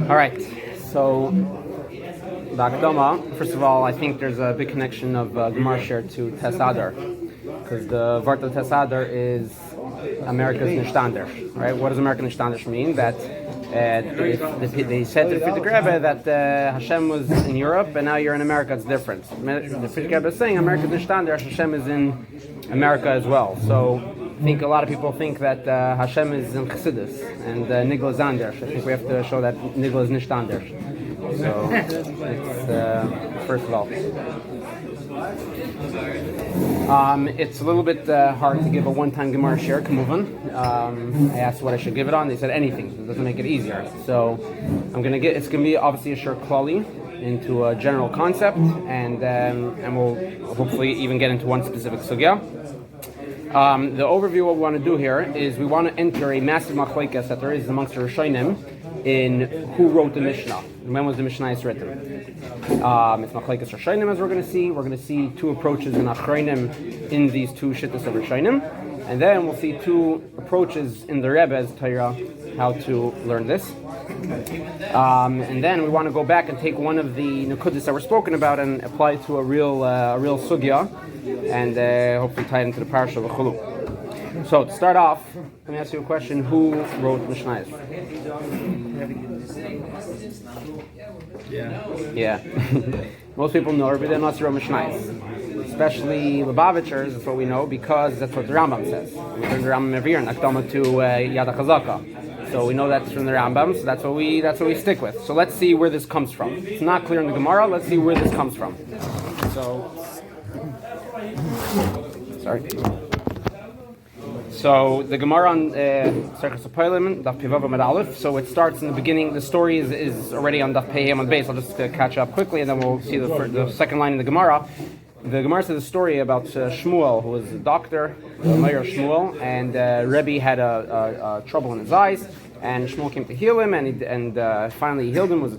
All right, so the Akdama, first of all, I think there's a big connection of Gemara share to Tes Adar, because the Vart of Tes Adar is America's Nishtander, right? What does American Nishtander mean? That they said to the Frierdiker Rebbe that Hashem was in Europe and now you're in America, it's different. The Frierdiker Rebbe is saying America's Nishtander, Hashem is in America as well. So I think a lot of people think that Hashem is in Chassidus and Nigel is Anders. I think we have to show that Nigel is Nishtander. So it's first of all. It's a little bit hard to give a one-time Gemara share. I asked what I should give it on. They said anything. It doesn't make it easier. So it's gonna be obviously a share klali into a general concept, and we'll hopefully even get into one specific sugya. The overview what we want to do here is we want to enter a massive machlokes that there is amongst the Rishonim in who wrote the Mishnah. When was the Mishnah written? It's machlokes Rishonim, as we're going to see. We're going to see two approaches in Acharonim in these two shittas of Rishonim, and then we'll see two approaches in the Rebbe's Torah how to learn this. And then we want to go back and take one of the nekudas that were spoken about and apply it to a real sugya, and hopefully tie it into the parasha of Chulu. So to start off, let me ask you a question: who wrote Mishnayos? Yeah. Most people know Rabbi Nassi wrote Mishnayos, especially Lubavitchers. That's what we know because that's what the Rambam says. We learned the Rambam every year in Akdama to Yad HaChazaka. So we know that's from the Rambam, so that's what we stick with. So let's see where this comes from. It's not clear in the Gemara. Let's see where this comes from. So the Gemara on Circus of Poilim, Daf Pivav Amud Aleph. So it starts in the beginning. The story is already on Daf Pei Amud Beis. I'll just catch up quickly, and then we'll see the second line in the Gemara. The Gemara says a story about Shmuel, who was a doctor, Meir Shmuel, and Rebbe had a trouble in his eyes, and Shmuel came to heal him, and finally he healed him. It was a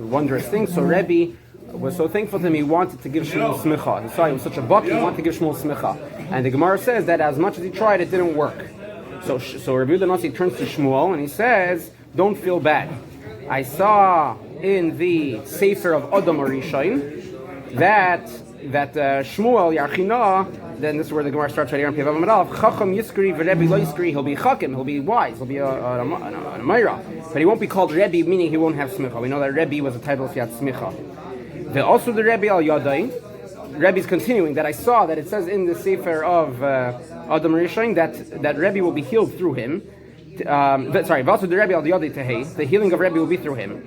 wondrous thing. So Rebbe was so thankful to him, he wanted to give Shmuel smicha. He saw he was such a buck, he wanted to give Shmuel smicha. And the Gemara says that as much as he tried, it didn't work. So Rabbi Nassi turns to Shmuel and he says, "Don't feel bad. I saw in the Sefer of Adam Arishain that Shmuel Yarchina." Then this is where the Gemara starts right here on Pivav Amud Aleph. Chacham Yiskri v'Rebbe lo Yiskri. He'll be Chakim. He'll be wise. He'll be a Meira. But he won't be called Rebbe, meaning he won't have smicha. We know that Rebbe was a title if he had smicha. Also the Rebbe al Yadai. Rebbe's continuing that I saw that it says in the Sefer of Adam Rishon that Rebbe will be healed through him. Also the Rebbe al Yadai Tehei. The healing of Rebbe will be through him.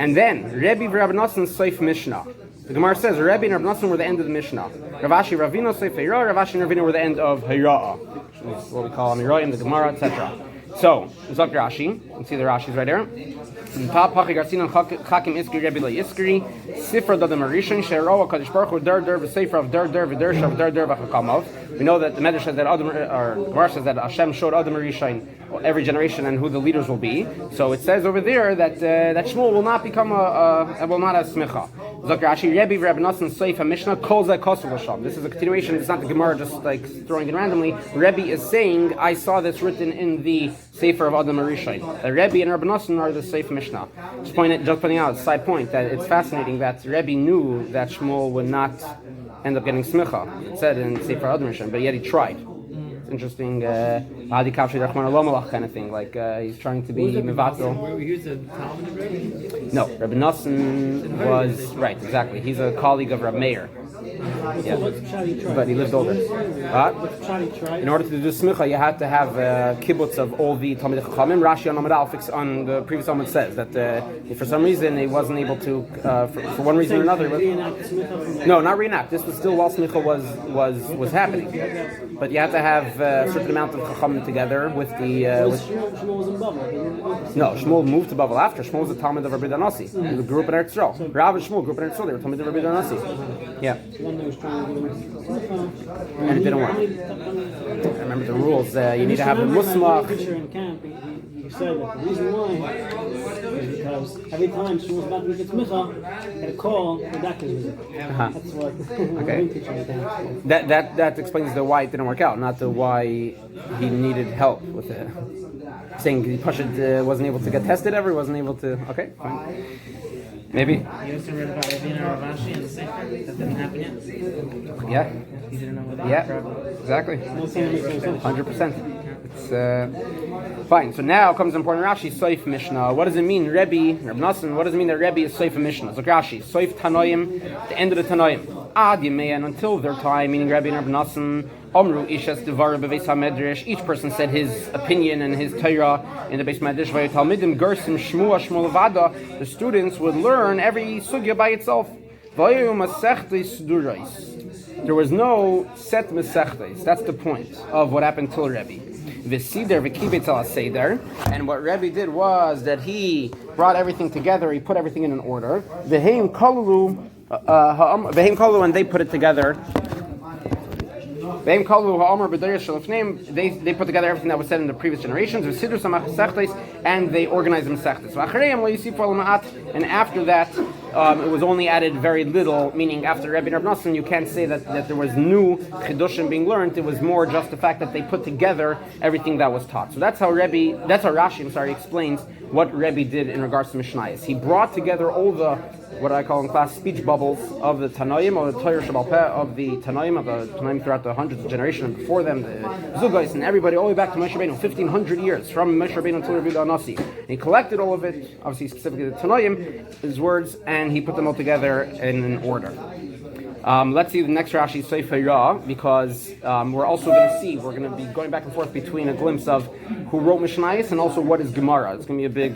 And then Rebbe v'Rabbi Nassan Seif Mishnah. The Gemara says Rebbe and Rabbi Nassan were the end of the Mishnah. Rav Ashi Ravino Seif Hayra. Rav Ashi and Ravino were the end of Hayra, which is what we call Amirayim, the Gemara, etc. So, Zok Rashi. You can see the Rashi's right here. Pachi Garcina Chakim Iskri Rebbe Lo Yiskri Sifra Dadam Arishan Shero Kadosh Baruch Hu Der V'Sefer of Der V'Dershav Der V'Chakamov. We know that the Medrash says that Gemara says that Hashem showed Adam Arishan every generation and who the leaders will be. So it says over there that Shmuel will not become will not have smicha. Zok Rashi Rebbe Rabbi Nassan Seif Mishnah Kol Zeh Kosul L'Sham. This is a continuation. It's not the Gemara just like throwing it randomly. Rebbe is saying, I saw this written in the Sefer of Adam Arishain. Rebbe and Rabbi Nassan are the Seif Mishnah. Just pointing out, side point, that it's fascinating that Rebbe knew that Shmuel would not end up getting smicha. It said in Sefer Adam Arishain, but yet he tried. It's interesting, kind of thing. Like he's trying to be mevatel. No, Rabbi Nassan was right. Exactly, he's a colleague of Rabbi Meir. Yeah, but he lived older. In order to do smicha, you had to have kibbutz of all the Talmidei Chachamim. Rashi on Amud Aleph on the previous Amud says that if for some reason he wasn't able to, for one reason or another. No, not reenact. This was still while smicha was happening. But you had to have a certain amount of Chachamim together with the. Shmuel was in Bavel. No, Shmuel moved to Bavel after. Shmuel was a Talmid of Rabbi Nassi. He grew up in Eretz Yisrael. Rav and Shmuel grew up in Eretz Yisrael. They were Talmid of Rabbi Nassi. Yeah. And it didn't work. I remember the rules. You need to have the musmach. He said that the reason why is because every time Shmuel was about to get smicha, he had a call the doctor's visit. That's what. Okay. That explains the why it didn't work out, not the why he needed help with it. Saying the Pashad wasn't able to get tested ever, wasn't able to. Okay, fine. Maybe. You also read about Ravina Ravashi and the Sefer? That didn't happen yet? Yeah. You didn't know what that Yeah. problem. Exactly. No sense, makes no sense. 100%. It's fine. So now comes the important Rashi, Soif Mishnah. What does it mean, Rebbe, Reb Nassan? What does it mean that Rebbe is Soif Mishnah? So Rashi, Soif Tanoim, the end of the Tanoim. Ad Yemei, and until their time, meaning Rebbe and Reb Nassan, Omru Ishes Devara Beveis HaMedrash. Each person said his opinion and his Torah in the Beis Medrash. Vayu Talmidim Gersim Shmua Shmuel Vada. The students would learn every sugya by itself. Vayu Masechtes Durais. There was no set Masechtes. That's the point of what happened till Rebbe. V'sider v'kibetz al seder, and what Rebbe did was that he brought everything together. He put everything in an order. V'heim kalu, and they put it together. They put together everything that was said in the previous generations, and they organized them sechtes. And after that, it was only added very little, meaning after Rebbe and Reb Nassan, you can't say that there was new chidushim being learned. It was more just the fact that they put together everything that was taught. So that's how Rashi, explains what Rebbe did in regards to Mishnayos. He brought together all the, what I call in class, speech bubbles of the Tanoim, or the Torah Shabbal Peh, of the Tanoim throughout the hundreds of generations before them, the Zugais and everybody, all the way back to Moshe Rabbeinu, 1500 years, from Moshe Rabbeinu until Rabbi Anasi. And he collected all of it, obviously specifically the Tanoim, his words, and he put them all together in an order. Let's see the next Rashi, Sefer Ra, because we're also going to see, we're going to be going back and forth between a glimpse of who wrote Mishnayos and also what is Gemara. It's going to be a big,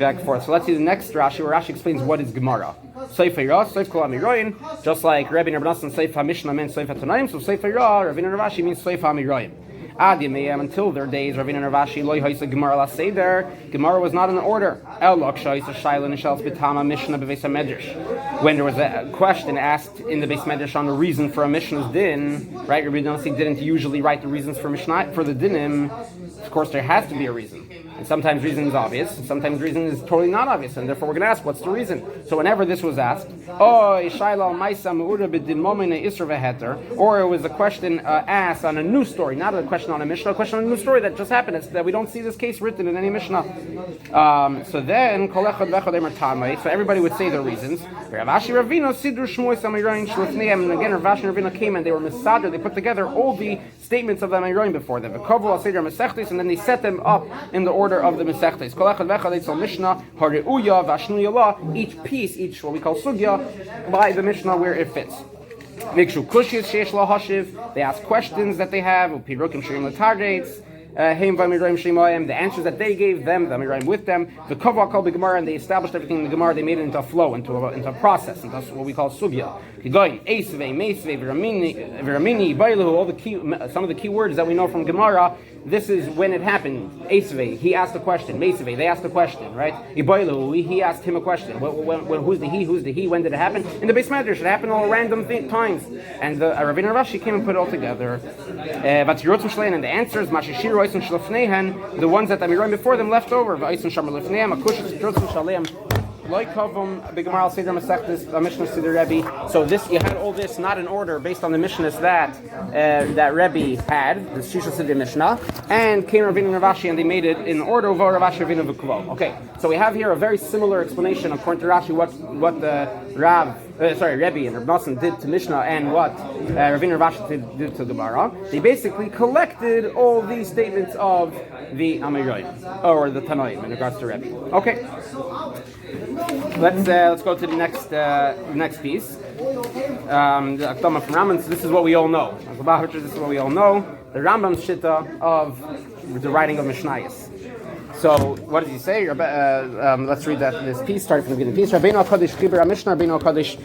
back and forth. So let's see the next Rashi, where Rashi explains what is Gemara. Sefer Ra, Seif Kol HaMiroim, just like Rebbe and Reb Nassan, Seif HaMishnah meant Seif HaTanaim, so Sefer Ra, Ravina and Rashi means Seif HaMiroim. Ad Yemeyam, until their days, Ravina and Ravashi, Loi Haisa Gemara La Seder, Gemara was not in order. El Laksha Isa Shaila Nishal Spitama Mishna Beveis HaMedrash. When there was a question asked in the Beis Medrash on the reason for a Mishnah's din, right? Rabbi Nasi didn't usually write the reasons for Mishnah, for the dinim. Of course, there has to be a reason. And sometimes reason is obvious, and sometimes reason is totally not obvious, and therefore we're going to ask, what's the reason? So whenever this was asked, or it was a question asked on a new story, not a question on a Mishnah, a question on a new story that just happened. It's that we don't see this case written in any Mishnah. So then, so everybody would say their reasons. And again, Rav Ashi and Ravina came and they were misader, they put together all the statements of the Acharonim before them. And then they set them up in the order of the Masechtes. Each piece, each what we call sugya, by the Mishnah where it fits. They ask questions that they have. The answers that they gave them, the Acharonim with them, the Kavah called the Gemara, and they established everything in the Gemara. They made it into a flow, into a process, into what we call sugya. All the key, some of the key words that we know from Gemara. This is when it happened. Esvei, he asked a question. Meisvei, they asked a question, right? Iboilu, he asked him a question. Who's the he? Who's the he? When did it happen? In the Beis Medrash, it happened all random times. And the Ravina Rashi came and put it all together. And the answers, the ones that the Acharonim before them left over. So this, you had all this not in order based on the Mishnahs that Rebbe had, the Shisha Siddur Mishnah, and came Ravina and Rashi and they made it in order of Rav Ashi Ravina v'Klo. Okay, so we have here a very similar explanation according to Rashi what the Rebbe and Rav Nassan did to Mishnah and what Ravina and Rashi did to Gemara. They basically collected all these statements of the Acharonim or the Tanoim in regards to Rebbe. Okay. Let's go to the next piece. The Akdama from Rambam. So this is what we all know. This is what we all know. The Rambam's shita of the writing of Mishnayos. So what does he say? Let's read this piece, starting from the beginning. Piece. Rabbeinu HaKadosh Chibur HaMishnah. Rabbeinu HaKadosh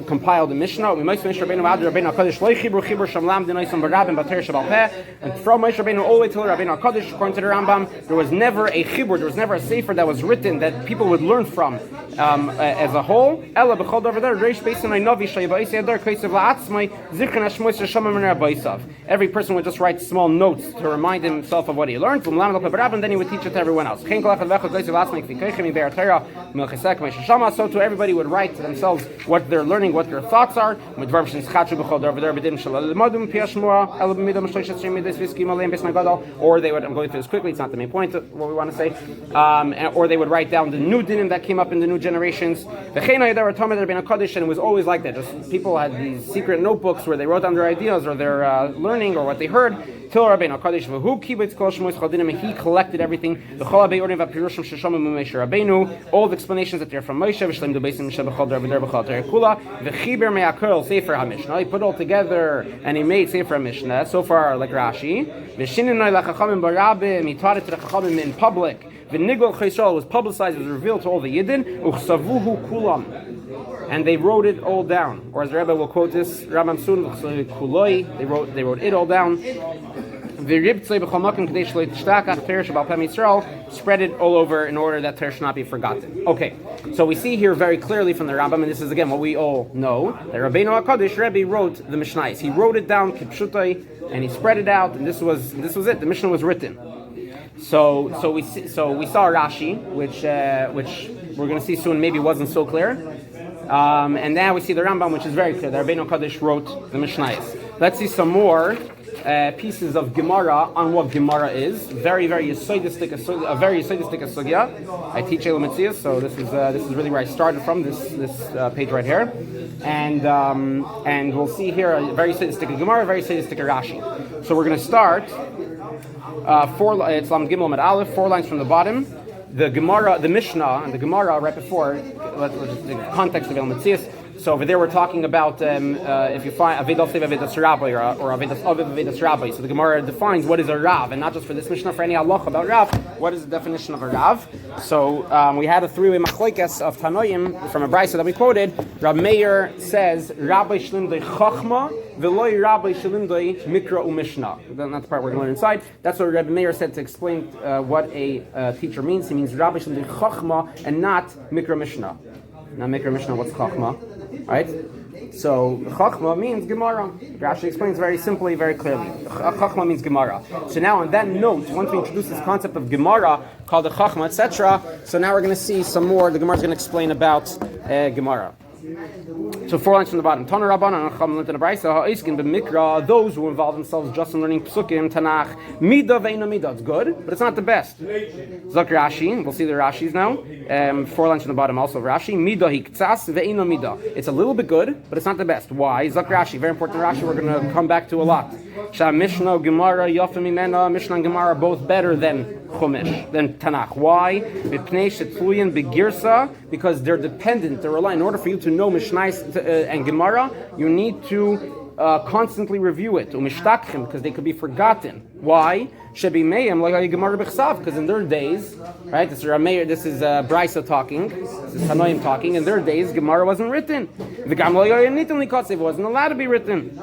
compiled the Mishnah. Rabbeinu HaKadosh Lo Chibur Sham Lam Dinaisam Barabim Bater Shabbal Peh. And from Moshe Rabbeinu all the way till Rabbeinu HaKadosh, according to the Rambam, there was never a chibur, there was never a sefer that was written that people would learn from as a whole. Ella b'chol over there. Reish Beisan Novi Shayva'is Yadar Kaisav La'atzmai Zikran Hashmois Shamam Min Rabba'isav. Every person would just write small notes to remind himself of what he learned from Lam Barabim. Then he would teach teach it to everyone else. So to everybody would write to themselves what they're learning, what their thoughts are. Or they would, I'm going through this quickly, it's not the main point of what we want to say, or they would write down the new dinim that came up in the new generations. And it was always like that. Just people had these secret notebooks where they wrote down their ideas or their learning or what they heard. Till Rabbeinu Hakadosh v'hu kibbutz kol shmos chadinim, and he collected everything. All the explanations that they're from Moshe, v'shleim du beisim Moshe b'chol der v'der b'chol ter kula, v'chiber me'akol sefer HaMishnah. He put all together and he made sefer HaMishnah. So far, like Rashi, v'shininoi lachachamim barabim. He taught it to the chachamim in public. V'nigol chayshol was publicized, was revealed to all the Yidden. Uchsavuhu kulam. And they wrote it all down. Or as the Rebbe will quote this, Rambam Sun kuloi. They wrote it all down. Spread it all over in order that Torah should not be forgotten. Okay, so we see here very clearly from the Rambam, and this is again what we all know, that Rabbeinu HaKadosh Rebbe wrote the Mishnayos. He wrote it down kipshutai, and he spread it out, and this was it. The Mishnah was written. So we saw Rashi, which we're going to see soon. Maybe wasn't so clear. And now we see the Rambam, which is very clear. That Rabbeinu HaKadosh wrote the Mishnayos. Let's see some more pieces of Gemara on what Gemara is. Very yesodistic sugya. I teach Elam Metzias, so this is really where I started from. This page right here, and we'll see here a very yesodistic Gemara, very yesodistic Rashi. So we're going to start it's Lam Gimel Med Aleph, 4 lines from the bottom. The Gemara, the Mishnah, and the Gemara right before. The context of Elam Metzias. So over there we're talking about if you find Avedas Sev Avedas Rabbi or Avedas Aviv Avedas Rabbi. So the Gemara defines what is a Rav, and not just for this Mishnah, for any halacha about Rav, what is the definition of a Rav? So we had a 3-way machlokes of Tanoim from a brayso that we quoted. Rab Meir says Rabbi Shlimdei Chachma v'loi Rabbi Shlimdei Mikra u'Mishnah. That's the part we're going to learn inside. That's what Rabbi Meir said to explain what a teacher means. He means Rabbi Shlimdei Chachma and not Mikra Mishnah. Now Mikra Mishnah, what's Chachma? Right? So Chachma means Gemara. Rashi explains very simply, very clearly. Chachma means Gemara. So now on that note, once we introduce this concept of Gemara, called the Chachma, etc., so now we're going to see some more. The Gemara is going to explain about Gemara. So 4 lines from the bottom. Tana Rabbanan Chacham Lintan Abraisa Ha'iskin b'Mikra. Those who involve themselves just in learning Psukim, Tanakh, Midah ve'ino Midah. It's good, but it's not the best. Zok Rashi. We'll see the Rashis now. 4 lines from the bottom also of Rashi. Midah hiktsas ve'ino Midah. It's a little bit good, but it's not the best. Why? Zok Rashi. Very important Rashi. We're going to come back to a lot. Shah Mishnah Gemara Yafim Imena. Mishnah and Gemara are both better than Chumash, than Tanakh. Why? Because they're dependent. They're relying. In order for you to know Mishnah and Gemara, you need to constantly review it. Because they could be forgotten. Why? Because in their days, right? This is Rameir, this is Brisa talking, this is Tanoim talking. In their days, Gemara wasn't written. It wasn't allowed to be written.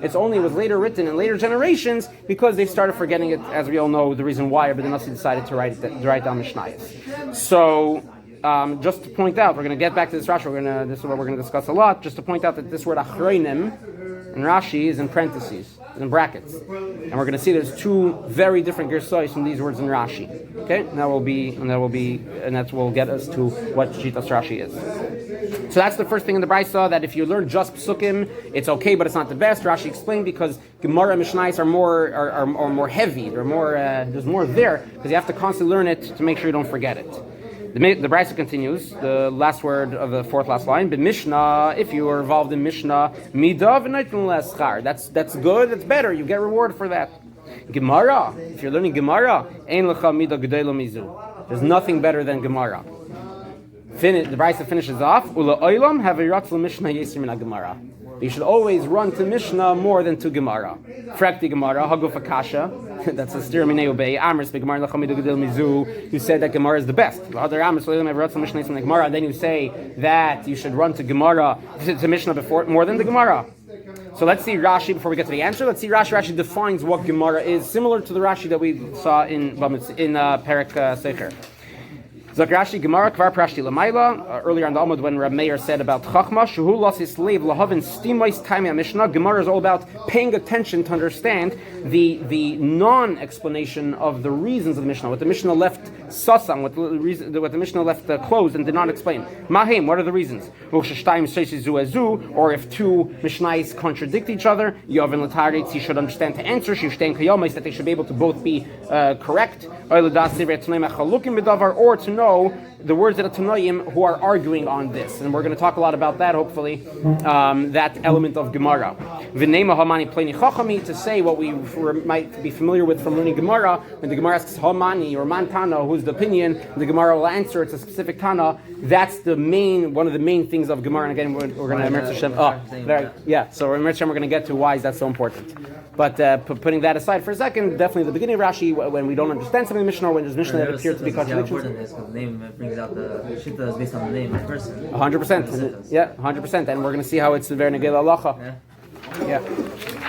It's only was later written in later generations because they started forgetting it, as we all know the reason why, but then also decided to write down Mishnayos. So just to point out, we're going to get back to this Rashi. This is what we're going to discuss a lot. Just to point out that this word Acharonim in Rashi is in parentheses, in brackets, and we're going to see there's 2 very different gersois from these words in Rashi. Okay, and that will get us to what Shitas Rashi is. So that's the first thing in the Brisa, that if you learn just Psukim, it's okay, but it's not the best. Rashi explained because Gemara and Mishnayos are more heavy. They're more there's more there because you have to constantly learn it to make sure you don't forget it. The Brisa continues, the last word of the 4th last line. But Mishnah, if you are involved in Mishnah, midav v'naitin l'eschar. That's good. That's better. You get reward for that. Gemara, if you're learning Gemara, ein lecha midah gedelo mizu. There's nothing better than Gemara. The Brisa finishes off. Ula oilam haviratz l'mishnah yesir min Gemara. You should always run to Mishnah more than to Gemara. Frakti Gemara, Haguf Akasha. That's a stir minei ubei. Amris beGemara lachamidu gedel mizu. You said that Gemara is the best. Other Amris loylam haviratz l'mishnah yesir min Gemara. Then you say that you should run to Gemara to Mishnah before more than the Gemara. So let's see Rashi before we get to the answer. Let's see Rashi. Rashi defines what Gemara is, similar to the Rashi that we saw in Perek Secher. Zok Rashi Gemara Kvar Prashti Lamaila. Earlier on the Amud when Reb Meir said about Chachma, Shehu Lasis Leiv Lahavin Stimais Taimei Mishnah. Gemara is all about paying attention to understand the non-explanation of the reasons of the Mishnah. What the Mishnah left sasam, what the Mishnah left closed and did not explain. Mahim, what are the reasons? Or if two Mishnais contradict each other, Yovin Lataritz, he should understand to answer. Shivshtein Kayomis, that they should be able to both be correct. Or to know the words of the Tanoim who are arguing on this. And we're going to talk a lot about that, hopefully, that element of Gemara. V'neima hamani pleni chachami, to say what we might be familiar with from learning Gemara. When the Gemara asks hamani or man Tana, who's the opinion, the Gemara will answer it's a specific Tana. That's one of the main things of Gemara. And again, we're going to Eretz Hashem. So in Eretz Hashem, we're going to get to why is that so important. But putting that aside for a second, definitely the beginning of Rashi, when we don't understand something in Mishnah, or when there's Mishnah that appear to be contradictions. The name brings out the Shita is based on the name of the person. 100%. Yeah, 100%. And we're going to see how it's very negel halacha. Yeah.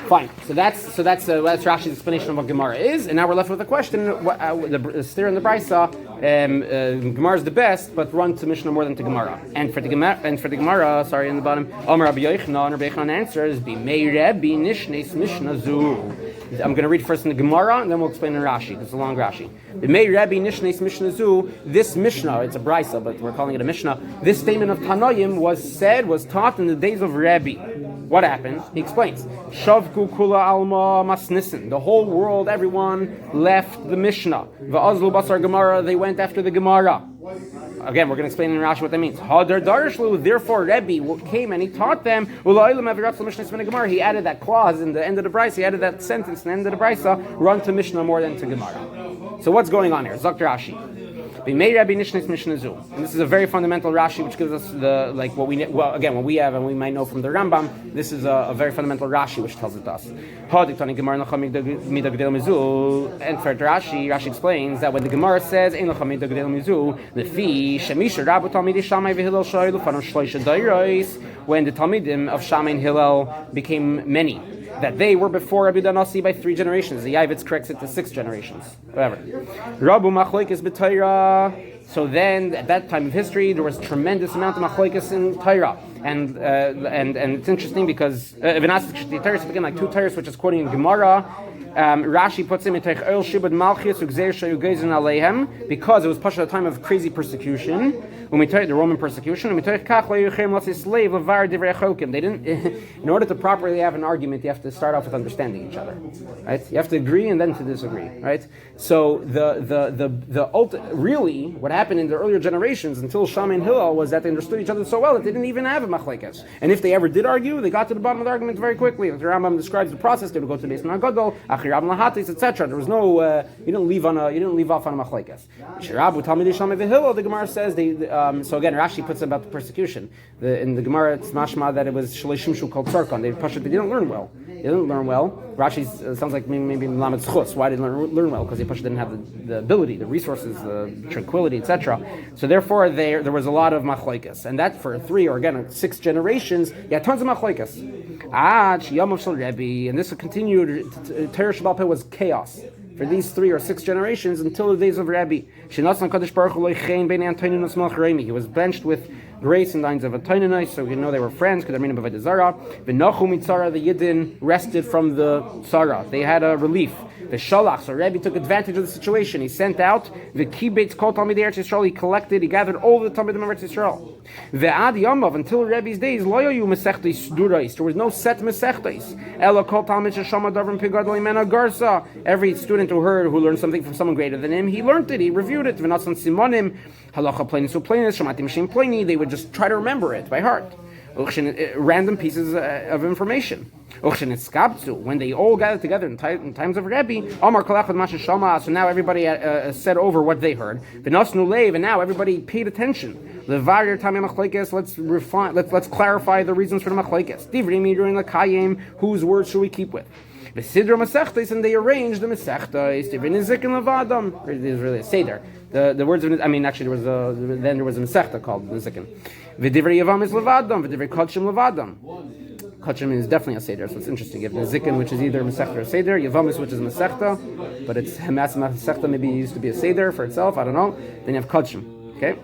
Fine. So that's Rashi's explanation of what Gemara is, and now we're left with a question: the Stir and the Brisa. Gemara is the best, but run to Mishnah more than to Gemara. And for the Gemara, sorry, in the bottom, Amar Rabbi Yochanan, Rabbi Yochanan answers, "B'mei Rebbe nishnes Mishnah zu." I'm going to read first in the Gemara, and then we'll explain in Rashi, because it's a long Rashi. B'mei Rebbe nishnes Mishnah zu. This Mishnah, it's a Brisa, but we're calling it a Mishnah. This statement of Tanoim was taught in the days of Rebbe. What happened? He explains. Shavku kula alma masnisin. The whole world, everyone left the Mishnah. Va'azlu basar Gemara. They went after the Gemara. Again, we're going to explain in Rashi what that means. Hadar darishlu. Therefore, Rebbe came and he taught them. He added that clause in the end of the Brisa. He added that sentence in the end of the Brisa. Run to Mishnah more than to Gemara. So what's going on here? Zok Rashi. And this is a very fundamental Rashi, which gives us what we have and we might know from the Rambam. This is a very fundamental Rashi which tells it to us. And for Rashi explains that when the Gemara says when the Talmidim of Shammai and Hillel became many, that they were before Rabbi Danasi by 3 generations. The Yavitz corrects it to 6 generations. Whatever. Rabu Machlokes b'Torah. So then, at that time of history, there was tremendous amount of Machlokes in Torah. And it's interesting because begin like 2 Torahs, which is quoting in Gemara. Rashi puts him in Teich Shibud Malchus Ugzeir Shayugezin Aleihem, because it was pushed at a time of crazy persecution, when we take the Roman persecution. They didn't. In order to properly have an argument, you have to start off with understanding each other, right? You have to agree and then to disagree, right? So really what happened in the earlier generations until Shammai and Hillel was that they understood each other so well that they didn't even have a machlekes. And if they ever did argue, they got to the bottom of the argument very quickly. The Rambam describes the process. They would go to the Beis Gadol, Acharonim lahatis, etc. There was no you didn't leave off on a machlekes. Shirabu Talmidei Shammai v'Hillel, the Gemara says so again Rashi puts about the persecution. In the Gemara it's mashma that it was shalei shimshu kol tzarkan. They didn't learn well. Rashi sounds like maybe Lamed Schutz. Why did they learn well? Because they didn't have the ability, the resources, the tranquility, etc. So therefore, there was a lot of machlokes, and that for 3 or again 6 generations, tons of machlokes. And this continued. Torah Sheba'al Peh was chaos for these 3 or 6 generations until the days of Rebbe. He was benched with grace in lines of Acharonim, so you know they were friends. The Yidden rested from the Tzara. They had a relief. The Shalach, so Rebbe took advantage of the situation. He sent out the Kibbutz Kol Talmidei Eretz Yisrael. He gathered all the Talmidim of Eretz Yisrael. Ve'ad Yamav, until Rebbe's days, lo yayu mesechtais durais. There was no set mesechtais. Ela Kol Talmid sheshama davrim pigadol imena garsa. Every student who learned something from someone greater than him, he learned it. He reviewed it. V'nasan simonim halacha plainis uplainis shamatim shem plaini. They would just try to remember it by heart. Random pieces of information. When they all gathered together in times of Rebbe, so now everybody said over what they heard. And now everybody paid attention. Let's clarify the reasons for the machlokes. Whose words should we keep with? And they arranged the Masechtas. It is really a Seder. The words of actually there was a Masechta called Nizikin. V'divrei Yavam is levadam. V'divrei Kodshim levadam. Kodshim is definitely a Seder, so it's interesting. You have Nizikin, which is either Masechta or Seder. Yavamis, which is Masechta, but it's Hamas Masechta maybe used to be a Seder for itself. I don't know. Then you have Kodshim. Okay.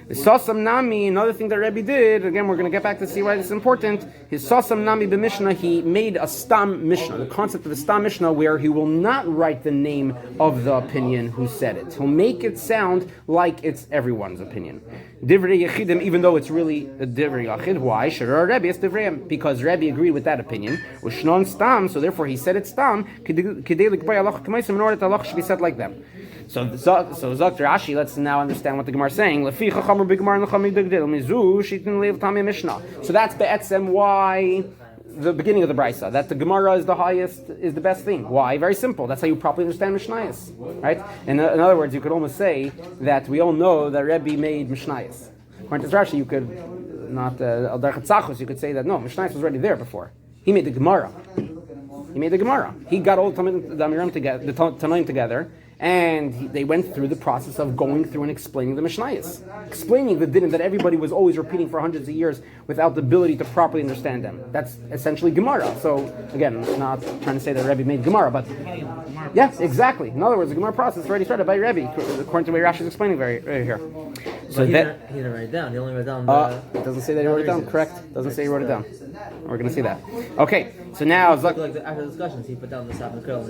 The Sasam Nami, another thing that Rebbe did, again, we're going to get back to see why this is important. His Sasam Nami b'Mishnah, he made a Stam Mishnah, the concept of a Stam Mishnah, where he will not write the name of the opinion who said it. He'll make it sound like it's everyone's opinion. Divrei Yechidim, even though it's really a Divrei Yachid. Why? Shara Rebbe is Divrei, because Rebbe agreed with that opinion. Ushnon Stam, so therefore he said it's Stam, Kidei Likbay Allah K'maisim, in order that Allah should be said like them. So Zok Rashi, let's now understand what the Gemara is saying. So that's be'etzem why the beginning of the Brisa, that the Gemara is the highest, is the best thing. Why? Very simple. That's how you properly understand Mishnayos, right? In other words, you could almost say that we all know that Rebbe made Mishnayos. According to Rashi, you could not al derech tzachos. You could say that no, Mishnayos was already there before. He made the Gemara. He got all the Amirim together, the Tanoim together. And they went through the process of going through and explaining the Mishnayos, explaining the din that everybody was always repeating for hundreds of years without the ability to properly understand them. That's essentially Gemara. So again, not trying to say that Rebbe made Gemara, but yes, exactly. In other words, the Gemara process already started by Rebbe, according to the way Rashi is explaining right here. So he didn't write it down. He only wrote down it doesn't say that he wrote it down. Correct. It doesn't say he wrote it down. We're going to see that. Okay. So now, after the discussions, he put down the Safra Kurl.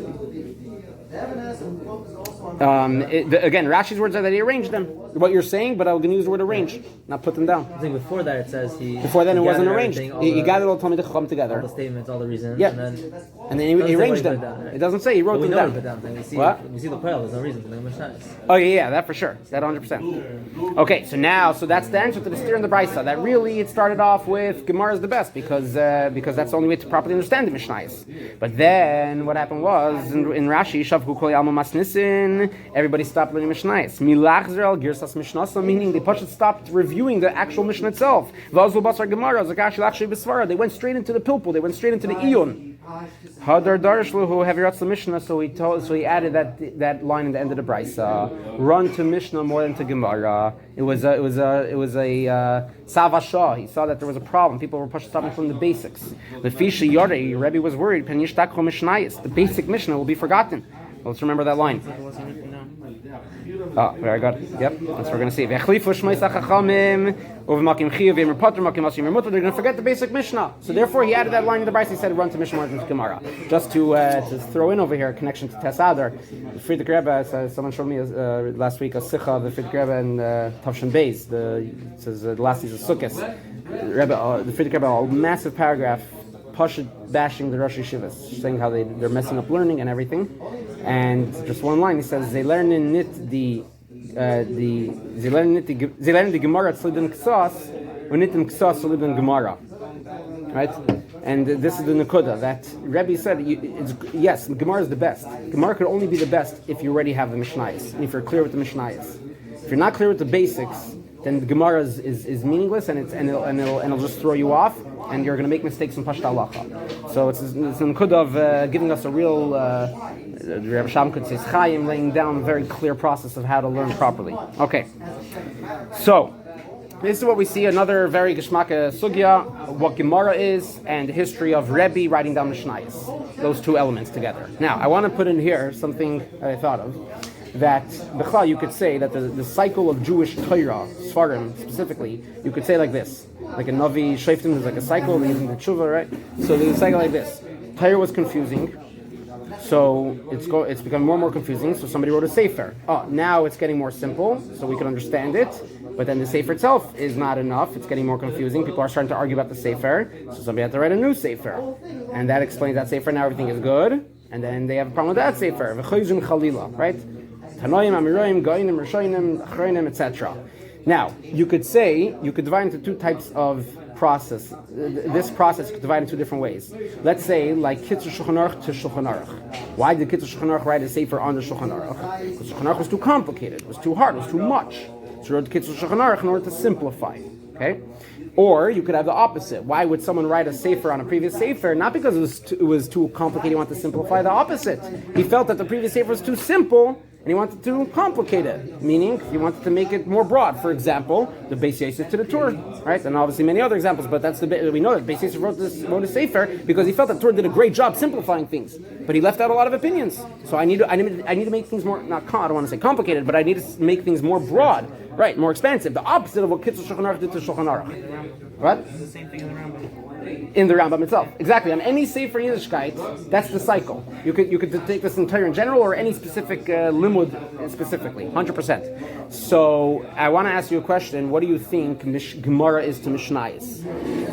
Again, Rashi's words are that he arranged them. What you're saying, but I'm going to use the word arrange, not put them down. I think before that it says he. Before then it wasn't arranged. He gathered all Talmidei Chacham together. All the statements, all the reasons. Yeah. And then he arranged them. Down, right? It doesn't say he wrote them down. We see, what? We see the Kurl. There's no reason for the Mishnayos. Oh yeah, that for sure. That 100%. Okay, so that's the answer to the steer in the Brisa. That really it started off with Gemara is the best because that's the only way to properly understand the Mishnayos. But then what happened was in Rashi, Shavku Kol Alma Masnisin, everybody stopped learning Mishnayos. Milachzer al Girsas Mishnasa, meaning they stopped reviewing the actual Mishnah itself. Vazul Basar Gemara, Zakash Lachshay Besvara. They went straight into the Pilpul. They went straight into the Iyun. Hadar Darishluhu Haviratz the Mishnah. So he added that line in the end of the Brisa. Run to Mishnah more than to Gemara. It was a Savashah. He saw that there was a problem. People were stopping from the basics. The Fisha Yorei, Rebbe was worried. Penishtakho Mishnayos. The basic Mishnah will be forgotten. Let's remember that line. Oh, very good. Yep, that's what we're going to see. They're going to forget the basic Mishnah. So therefore, he added that line in the Brisa. He said, "Run to Mishnah and to Gemara." Just to throw in over here a connection to Tes Adar. The Friedrich Rebbe, someone showed me last week a sikha of the Friedrich Rebbe and Tavshin Beis. It says the last is a Sukkos. The Friedrich Rebbe, a massive paragraph. Pashut bashing the Rosh Yeshivas, saying how they're messing up learning and everything, and just one line he says they learn the Gemara tzlidin ksas unitim ksas tzlidin Gemara, right? And this is the Nakuda that Rebbe said. Yes, Gemara is the best. Gemara could only be the best if you already have the Mishnayos, and if you're clear with the Mishnayos. If you're not clear with the basics, then the Gemara is meaningless and it'll just throw you off, and you're going to make mistakes in Pashta Halacha. So it's an Nakuda of giving us a real, Rabbi Sham could say, Chaim, laying down a very clear process of how to learn properly. Okay, so this is what we see, another very Geshmaka Sugya, what Gemara is, and the history of Rebbe writing down Mishnayos. Those two elements together. Now, I want to put in here something that I thought of. That Bechla, you could say that the cycle of Jewish Torah, Sfarim specifically, you could say like this. Like a Navi Shoftim, there's like a cycle, they use the Tshuva, right? So there's a cycle like this. Torah was confusing, so it's become more and more confusing, so somebody wrote a Sefer. Oh, now it's getting more simple, so we can understand it, but then the Sefer itself is not enough, it's getting more confusing, people are starting to argue about the Sefer, so somebody had to write a new Sefer. And that explains that Sefer, now everything is good, and then they have a problem with that Sefer, V'choyzim Chalila, right? Tanoim, Amiroim, Goinim, Rishonim, Achronim, etc. Now, you could divide into two types of process. This process could divide in two different ways. Let's say, like Kitzur Shulchan Aruch to Shulchan Aruch. Why did Kitzur Shulchan Aruch write a Sefer on the Shulchan Aruch? Because Shulchan Aruch was too complicated, it was too hard, it was too much. So he wrote Kitzur Shulchan Aruch in order to simplify. Okay? Or you could have the opposite. Why would someone write a Sefer on a previous Sefer? Not because it was too complicated, he wanted to simplify. The opposite. He felt that the previous Sefer was too simple, and he wanted to complicate it, meaning he wanted to make it more broad. For example, the Beis Yosef to the Torah, right? And obviously many other examples, but that's we know that Beis Yosef wrote a sefer because he felt that Torah did a great job simplifying things, but he left out a lot of opinions. So I need to make things more, I don't want to say complicated, but I need to make things more broad, right? More expansive. The opposite of what Kitzur Shulchan Aruch did to Shulchan Aruch. What? It's the same thing in the Rambam. In the Rambam itself, exactly. On any sefer Yiddishkeit, that's the cycle. You could take this entire in general or any specific limud specifically, 100%. So I want to ask you a question. What do you think Gemara is to Mishnayos?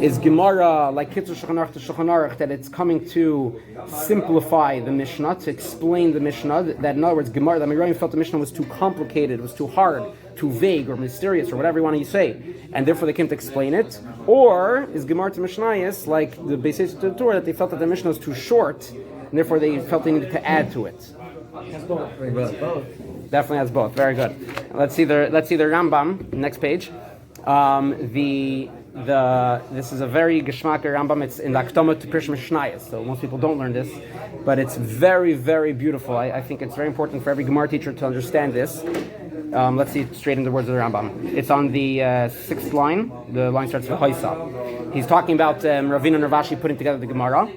Is Gemara like Kitzur Shulchan Aruch to Shulchan Aruch that it's coming to simplify the Mishnah, to explain the Mishnah? That in other words, Gemara, the Acharonim felt the Mishnah was too complicated, was too hard, too vague or mysterious or whatever you want to say, and therefore they came to explain it? Or is Gemara to Mishnayos like the Beis Yosef to the Torah, that they felt that the Mishnah was too short and therefore they felt they needed to add to it? That's both. Definitely has both. Very good. Let's see the Rambam. Next page. This is a very geschmack Rambam. It's in the Akdama to Pirush Mishnayos. So most people don't learn this, but it's very, very beautiful. I think it's very important for every Gemara teacher to understand this. Let's see straight into the words of the Rambam. It's on the sixth line. The line starts with Haisa. He's talking about Ravina and Rashi putting together the Gemara.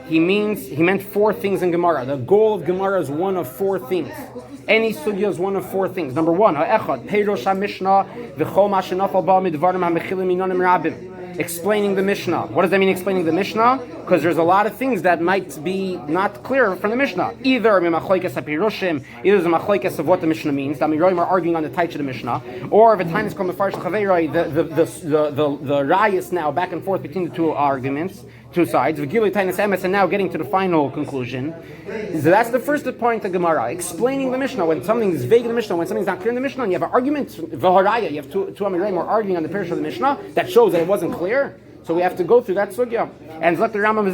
He meant four things in Gemara. The goal of Gemara is one of four things. Any sugya is one of four things. Number one, explaining the Mishnah. What does that mean, explaining the Mishnah? Because there's a lot of things that might be not clear from the Mishnah. Either there's a machlokes of what the Mishnah means. The Acharonim are arguing on the taich of the Mishnah. Or if a time is called Mefarsh Chaveiroi, the rayas now back and forth between the two arguments, two sides, and now getting to the final conclusion. So that's the first point of Gemara, explaining the Mishnah. When something is vague in the Mishnah, when something's not clear in the Mishnah, and you have an argument, you have two Acharonim are arguing on the parish of the Mishnah, that shows that it wasn't clear. So we have to go through that sugya. And the Rambam is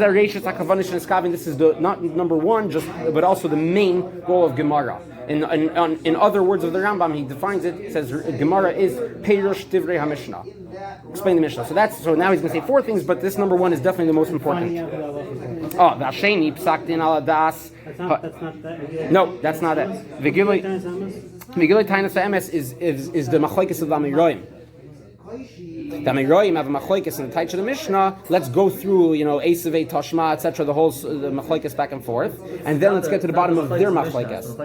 this is the not number one, but also the main goal of Gemara. In other words of the Rambam, he defines it. He says Gemara is Peirush Divrei HaMishnah. Explain the Mishnah. So now he's going to say four things, but this number one is definitely the most important. Oh, the Asheni Psakdin Ala Das. That's not that. No, that's not it. Vigilei Tainas Emes is the machlokes of the Acharonim. The Acharonim have a machlokes in the taich of the Mishnah. Let's go through, Esavei, Tashma, etc. The whole the machlokes back and forth, and then let's get to the bottom of their machlokes.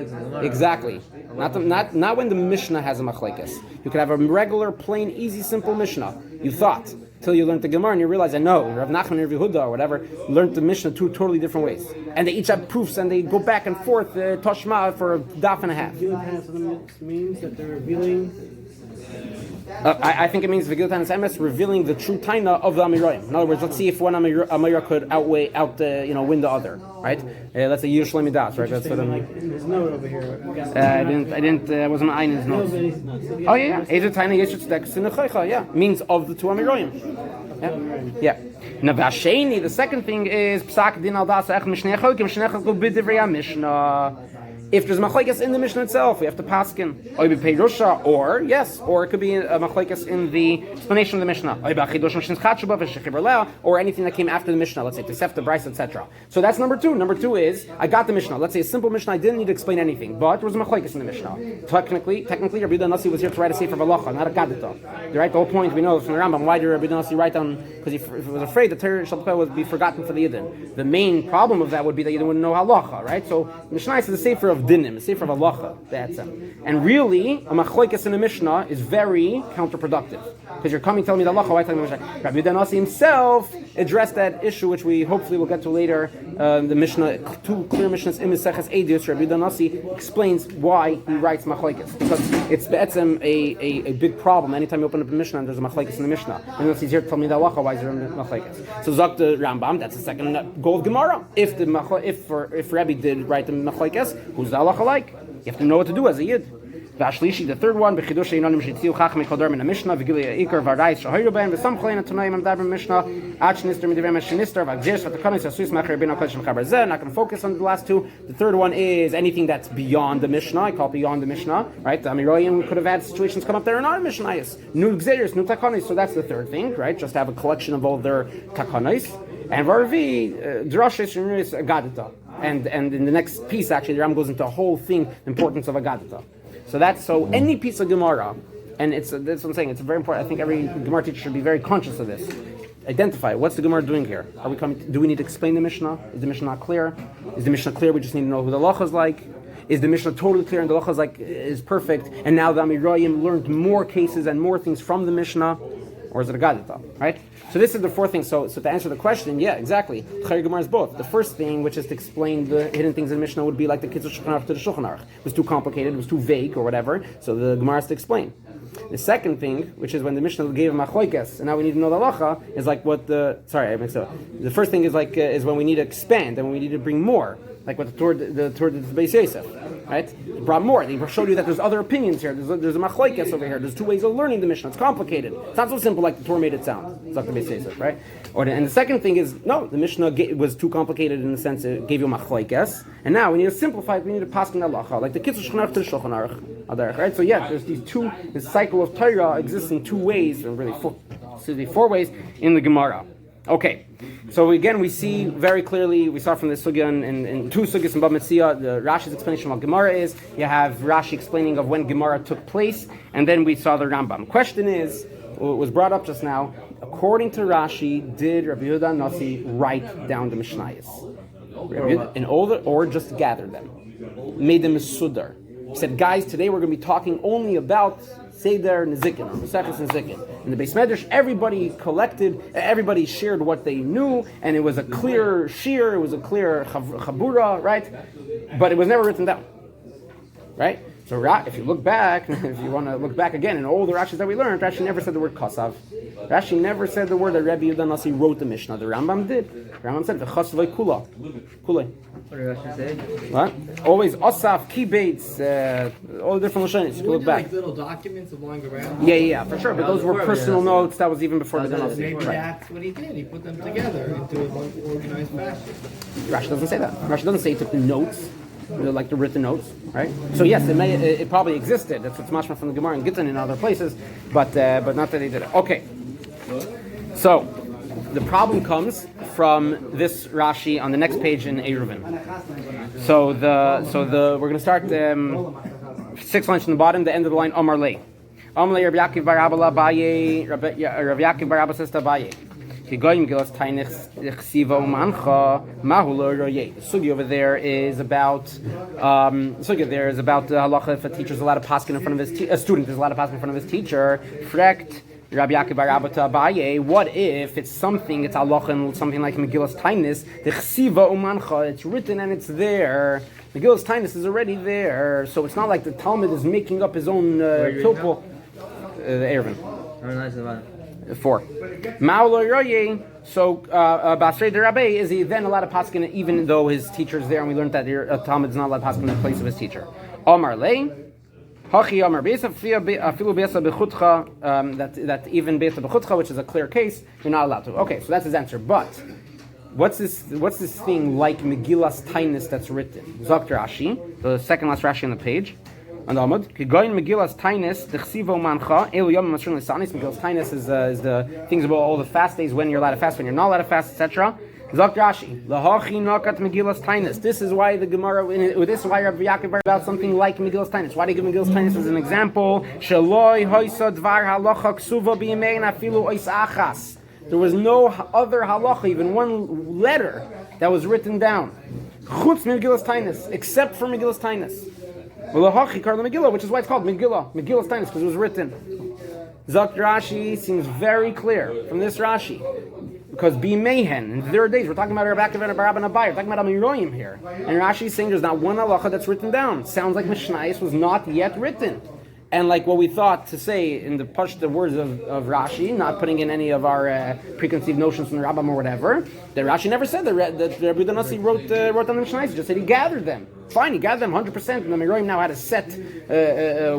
Exactly. Not when the Mishnah has a machlokes. You could have a regular, plain, easy, simple Mishnah. You thought till you learned the Gemara and you realize, no, Rav Nachman or Rav Yehuda or whatever learned the Mishnah two totally different ways, and they each have proofs and they go back and forth Tashma for a daf and a half. Means that they're revealing. I think it means V'gilut Tainus Emes, revealing the true taina of the Acharonim. In other words, let's see if one Amira could win the other, right? Let's say Yerushalayim Midas, right? That's what I'm like. In his note over here. I wasn't in his notes. Oh yeah. Ezer taina yeshut tzedek sinechoicha. Yeah, means of the two Acharonim. Yeah. Now Vasheni, the second thing is Psak Din Al Das Ech Mishnei Chokim Mishnei Chokim B'Divrei Mishnah. If there's machlokes in the Mishnah itself, we have to paskin. Or it could be a machlokes in the explanation of the Mishnah. Or anything that came after the Mishnah, let's say Tosefta, Bryce, etc. So that's number two. Number two is, I got the Mishnah. Let's say a simple Mishnah, I didn't need to explain anything, but there was a machlokes in the Mishnah. Technically, Rabbi Yehuda Nasi was here to write a sefer of halacha, not a gadita. Right? The whole point we know from the Rambam, why did Rabbi Yehuda Nasi write down? Because he was afraid that Torah Shabbat would be forgotten for the Yidden. The main problem of that would be that Yidden wouldn't know halacha, right? So Mishnah is a sefer of dinim, a sefer of halacha. That's it. And really, a machlokes in the Mishnah is very counterproductive. Because you're coming telling me the halacha, why telling me the Mishnah? Rabbi Yehuda Nasi himself addressed that issue, which we hopefully will get to later. The Mishnah, two clear Mishnahs in Meseches Eidos, Rabbi Yehuda Nasi explains why he writes machlokes. Because it's a big problem. Anytime you open up a Mishnah and there's a machlokes in the Mishnah, and he's here to tell me the halacha, why is there a machlokes? So Zok the Rambam, that's the second goal of Gemara. If Rabbi did write the machlokes, who's the halacha like? You have to know what to do as a Yid. Vashlishi, the third one, B'chidush Einonim Shitziu Chachmei Kol Dor Min HaMishnah, V'gilei Ikar V'Arayis Shahoyru Bein, V'sam Cholein HaTanoim Amdaber Mishnah, Ad Shnister Midivem Shnister, V'Gzeres V'Takanis Yasuis Macher Bin HaKodesh Mechaber Zeh. Not going to focus on the last two. The third one is anything that's beyond the Mishnah. I call it beyond the Mishnah, right? The Acharonim could have had situations come up there in our Mishnayos. New Gzeres, new Takanis. So that's the third thing, right? Just have a collection of all their Takanis. And Varvi, Drashes Shniris Agadita. and in the next piece, actually, the Ram goes into a whole thing, the importance of Agadata. So any piece of Gemara, and that's what I'm saying, it's very important. I think every Gemara teacher should be very conscious of this. Identify, what's the Gemara doing here? Do we need to explain the Mishnah? Is the Mishnah not clear? Is the Mishnah clear? We just need to know who the Halacha is like. Is the Mishnah totally clear and the Halacha is perfect? And now the Amirayim learned more cases and more things from the Mishnah? Or is it a Gadita, right? So this is the fourth thing. So to answer the question, yeah, exactly. Chayr Gemara is both. The first thing, which is to explain the hidden things in the Mishnah, would be like the Kitzur Shulchan Aruch to the Shulchan Aruch. It was too complicated, it was too vague, or whatever. So the Gemara has to explain. The second thing, which is when the Mishnah gave Machlokes, and now we need to know the halacha, is like what the. Sorry, I mixed up. The first thing is like is when we need to expand and when we need to bring more, like what the Torah did to Beis Yosef, right? It brought more. They showed you that there's other opinions here. There's a Machlokes over here. There's two ways of learning the Mishnah. It's complicated. It's not so simple like the Torah made it sound. It's like the Beis Yosef, right? And the second thing is no, the Mishnah was too complicated in the sense it gave you Machlokes, and now we need to simplify it. We need to pass in halacha, like the Kitzur Shulchan Aruch to the Shulchan Aruch, right? So yeah, there's these two. This cycle of Torah exists in two ways, and really four ways in the Gemara. Okay, so again we see very clearly, we saw from the sugya in two sugyas in Bava Metzia, the Rashi's explanation of what Gemara is, you have Rashi explaining of when Gemara took place, and then we saw the Rambam. Question is, what was brought up just now, according to Rashi, did Rabbi Yehuda Nasi write down the Mishnayos? In all or just gather them? Made them Sudar. He said, guys, today we're going to be talking only about Seder Nezikin, or Maseches Nezikin. In the Beis Medrash, everybody shared what they knew, and it was a clear shir, it was a clear chabura, right? But it was never written down, right? So if you look back, if you want to look back again, in all the Rashis that we learned, Rashi never said the word kasav. Rashi never said the word that Rabbi Yehuda Nasi wrote the Mishnah. The Rambam did. The Rambam said, v'chasvei kula. Kula. What did Rashi say? What? Always asaf, kibates, all the different Lashonis. You can look back. Like little documents of lying around? Yeah, for sure. But those were personal notes. That was even before the Nasi. Maybe Right. that's what he did. He put them together into one organized fashion. Rashi doesn't say that. Rashi doesn't say he took the notes, like the written notes, right? So yes, it probably existed. That's what's mashma from the Gemara and Gittin in other places, but not that they did it. Okay, so the problem comes from this Rashi on the next page in Eruvin. So we're going to start 6 lines from the bottom, the end of the line. Amar lei, Amar lei, Rabbi Yaakov bar Abba la Abaye, Rabbi Yaakov bar Abba says to Abaye. The sugi over there is about the halacha if a teacher is allowed to paskin in front of his a student is allowed to paskin in front of his teacher. Frekt Rabbi Yaakov bar Abba to Abaye. What if it's something? It's halacha and something like Megillas Tainis. The chsiva umancha. It's written and it's there. Megillas Tainis is already there, so it's not like the Talmud is making up his own pilpul. The Eruvin. 4. So Basrei Derabe, is he then allowed to paskin even though his teacher is there, and we learned that Talmud is not allowed to paskin in the place of his teacher. Amar lei, hachi amar beisa afilu beisa bechutcha, that even beisa bechutcha, which is a clear case, you're not allowed to. Okay, so that's his answer. But what's this thing like Megillas Tainis that's written? Zok Rashi, the second last Rashi on the page. And Amud, Kigoyin Megillas Tainis, the Chsivo Mancha, Elu Yom Masrun Lisanis. Megillas Tainis is the things about all the fast days, when you're allowed to fast, when you're not allowed to fast, etc. Zok Rashi, Lahachi Nakat Megillas Tainis. This is why the Gemara, this is why Rabbi Yaakov about something like Megillas Tainis. Why do you give Megillas Tainis as an example? Shaloi Hoisa Dvar Halacha Ksuva B'Yimein Afilu Ois Achas. There was no other halacha, even one letter that was written down. Chutz Megillas Tainis, except for Megillas Tainis. Which is why it's called Megillah Tainis, because it was written. Zak Rashi seems very clear from this Rashi, because B'Mehen in the third days we're talking about Rabbi Akiva and Bar Abba and Abaye. We're talking about Amiroyim here, and Rashi is saying there's not one halacha that's written down. Sounds like Mishnayos was not yet written, and like what we thought to say in the words of Rashi, not putting in any of our preconceived notions from the Rambam or whatever. That Rashi never said that Rabbi Yehuda Nasi wrote down the Mishnayos. He just said he gathered them. Fine, he gathered them 100%, and the Miroim now had a set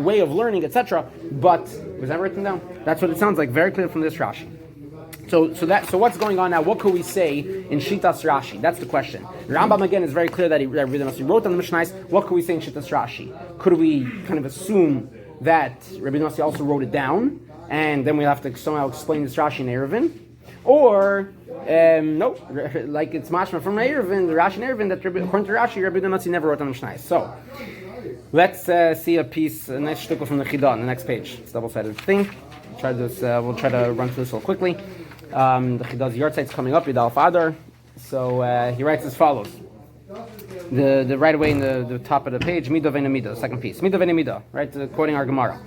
way of learning, etc. But was that written down? That's what it sounds like. Very clear from this Rashi. So what's going on now? What could we say in Shitas Rashi? That's the question. Rambam again is very clear that Rabbi Yehuda Nasi wrote down the Mishnayos. What could we say in Shitas Rashi? Could we kind of assume that Rabbi Nasi also wrote it down, and then we have to somehow explain this Rashi in Eruvin? Or No, like it's mashma from Eruvin, the Rashi and Eruvin, that according to Rashi, Rabbi Nasi never wrote on the Mishnah. So, let's see a piece, a nice shtickle from the Chidah on the next page. It's a double-sided thing. We'll try to run through this real quickly. The Chidah's yard site's coming up, Yud Alef Adar. So he writes as follows. The right away in the top of the page, Midah Ve'ena Midah, the second piece. Midah Ve'ena Midah, right, quoting our Gemara.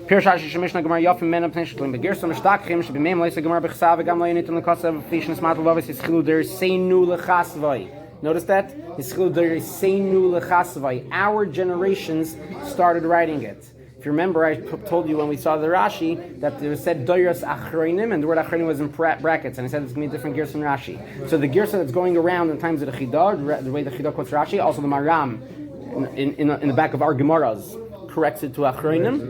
Pirush Rashi Shemishna Gemara Yofim Men Pnei Sheklim Begirsa Mishtakchim Shebimem Leisa Gemara Bechsav V'Gam Lo Yinitin Lekasav V'Fishnis Matal Vavis Yischilu Der Seinu Lechasvai. Notice that? Yischilu Der Seinu Lechasvai. Our generations started writing it. If you remember, I told you when we saw the Rashi that it was said Doyras Acharonim, and the word Acharonim was in brackets, and I said it's going to be a different Girsa than Rashi. So the Girsa that's going around in times of the Chidah, the way the Chidah quotes Rashi, also the Maram in the back of our Gemaras corrects it to Acharonim.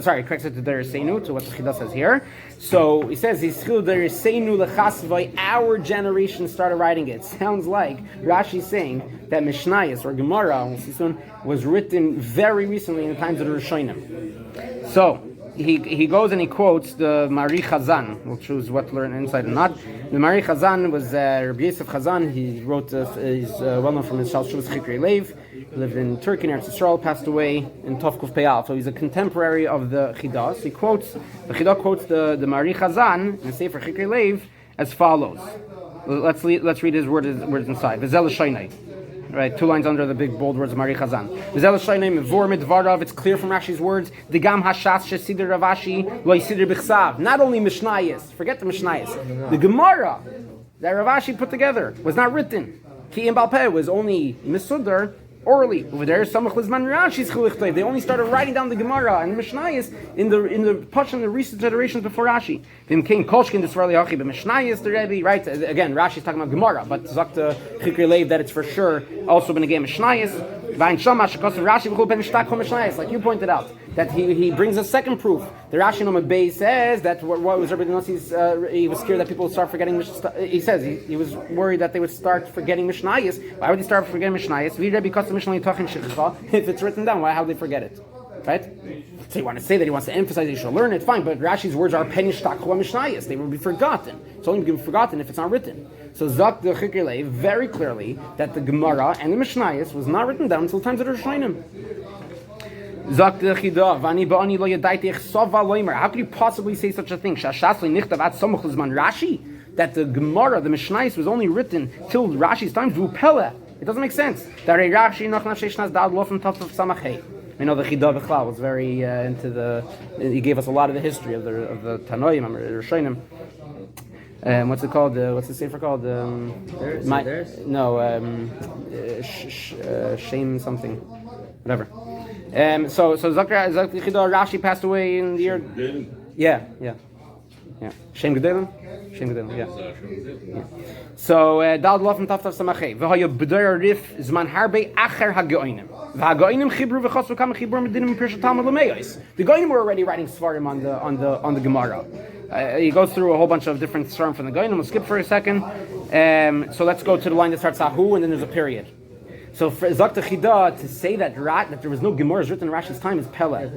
Corrects it to Der Seinu, to what the Chidah says here. So he says, Der Seinu Lechasvai, our generation started writing it. Sounds like Rashi saying that Mishnayos or Gemara, we'll see soon, was written very recently in the times of the Rishonim. So he goes and he quotes the Mari Chazan. We'll choose what to learn inside and not. The Mari Chazan was Rabbi Yosef Chazan. He wrote, he's well known from his Shal Shuvas Chikri Leiv. He lived in Turkey, in Eretz Yisrael, passed away in Tovkuf Peyal. So he's a contemporary of the Chidah. So the Chidah quotes the Mari Chazan in Sefer Chikri Leiv as follows. Let's read his words inside. V'zel Shainai. Right, 2 lines under the big bold words of Mari Chazan. It's clear from Rashi's words. Not only Mishnayos, forget the Mishnayos. The Gemara that Rav Ashi put together was not written. Ki in Balpeh was only Misudar orally. Over there, they only started writing down the Gemara and the Mishnayos in the Pashto in the recent generations before Rashi. Then came Kolshkin, the Svarli Hachi, but Mishnayos, the Rebbe, right? Again, Rashi's talking about Gemara, but Zakta Chikri Leiv that it's for sure also been a game Mishnayos. Like you pointed out, that he brings a second proof. The Rashi Nomad Bey says that what was Rabbi Nasi's, he was scared that people would start forgetting. He says he was worried that they would start forgetting Mishnayos. Why would they start forgetting Mishnayos? If it's written down, how would they forget it? Right? So you want to say that he wants to emphasize that you should learn it, fine, but Rashi's words are penishtakhu mishnayos. They will be forgotten. It's only going to be forgotten if it's not written. So Zak the Chikri Leiv very clearly that the Gemara and the Mishnayos was not written down until times of the Rishonim. Zak the Chidah, Vani Ba'ani Lo Yadaitich Sova Loimer. How could you possibly say such a thing? Shashasli Nichtav At Samuch Lizman Rashi? That the Gemara, the Mishnayos, was only written till Rashi's time. Vupele. It doesn't make sense. Darei Rashi Noch Nafsheshnas Dad Lofen Tav Samachei. I know the Chidah B'chlal was very into the. He gave us a lot of the history of the Tanoim, the Rishonim. What's it called? What's the sefer called? Shame something, whatever. So Zakra Chidah Rashi passed away in the year. Yeah. Shem Gedolim, yeah. So Dal Lofen Taftav Samachei. V'haya B'dayar Rif Zman Harbe Acher HaGeonim. V'HaGeonim Chibru v'Chosvu Kam Chibur Medinim Pirshat Talmud L'Meyos. The Geonim were already writing Svarim on the Gemara. He goes through a whole bunch of different Svarim from the Geonim. We'll skip for a second. So let's go to the line that starts Ahu, and then there's a period. So for Zakta Chidah to say that there was no Gemaras written in Rashi's time is Pele.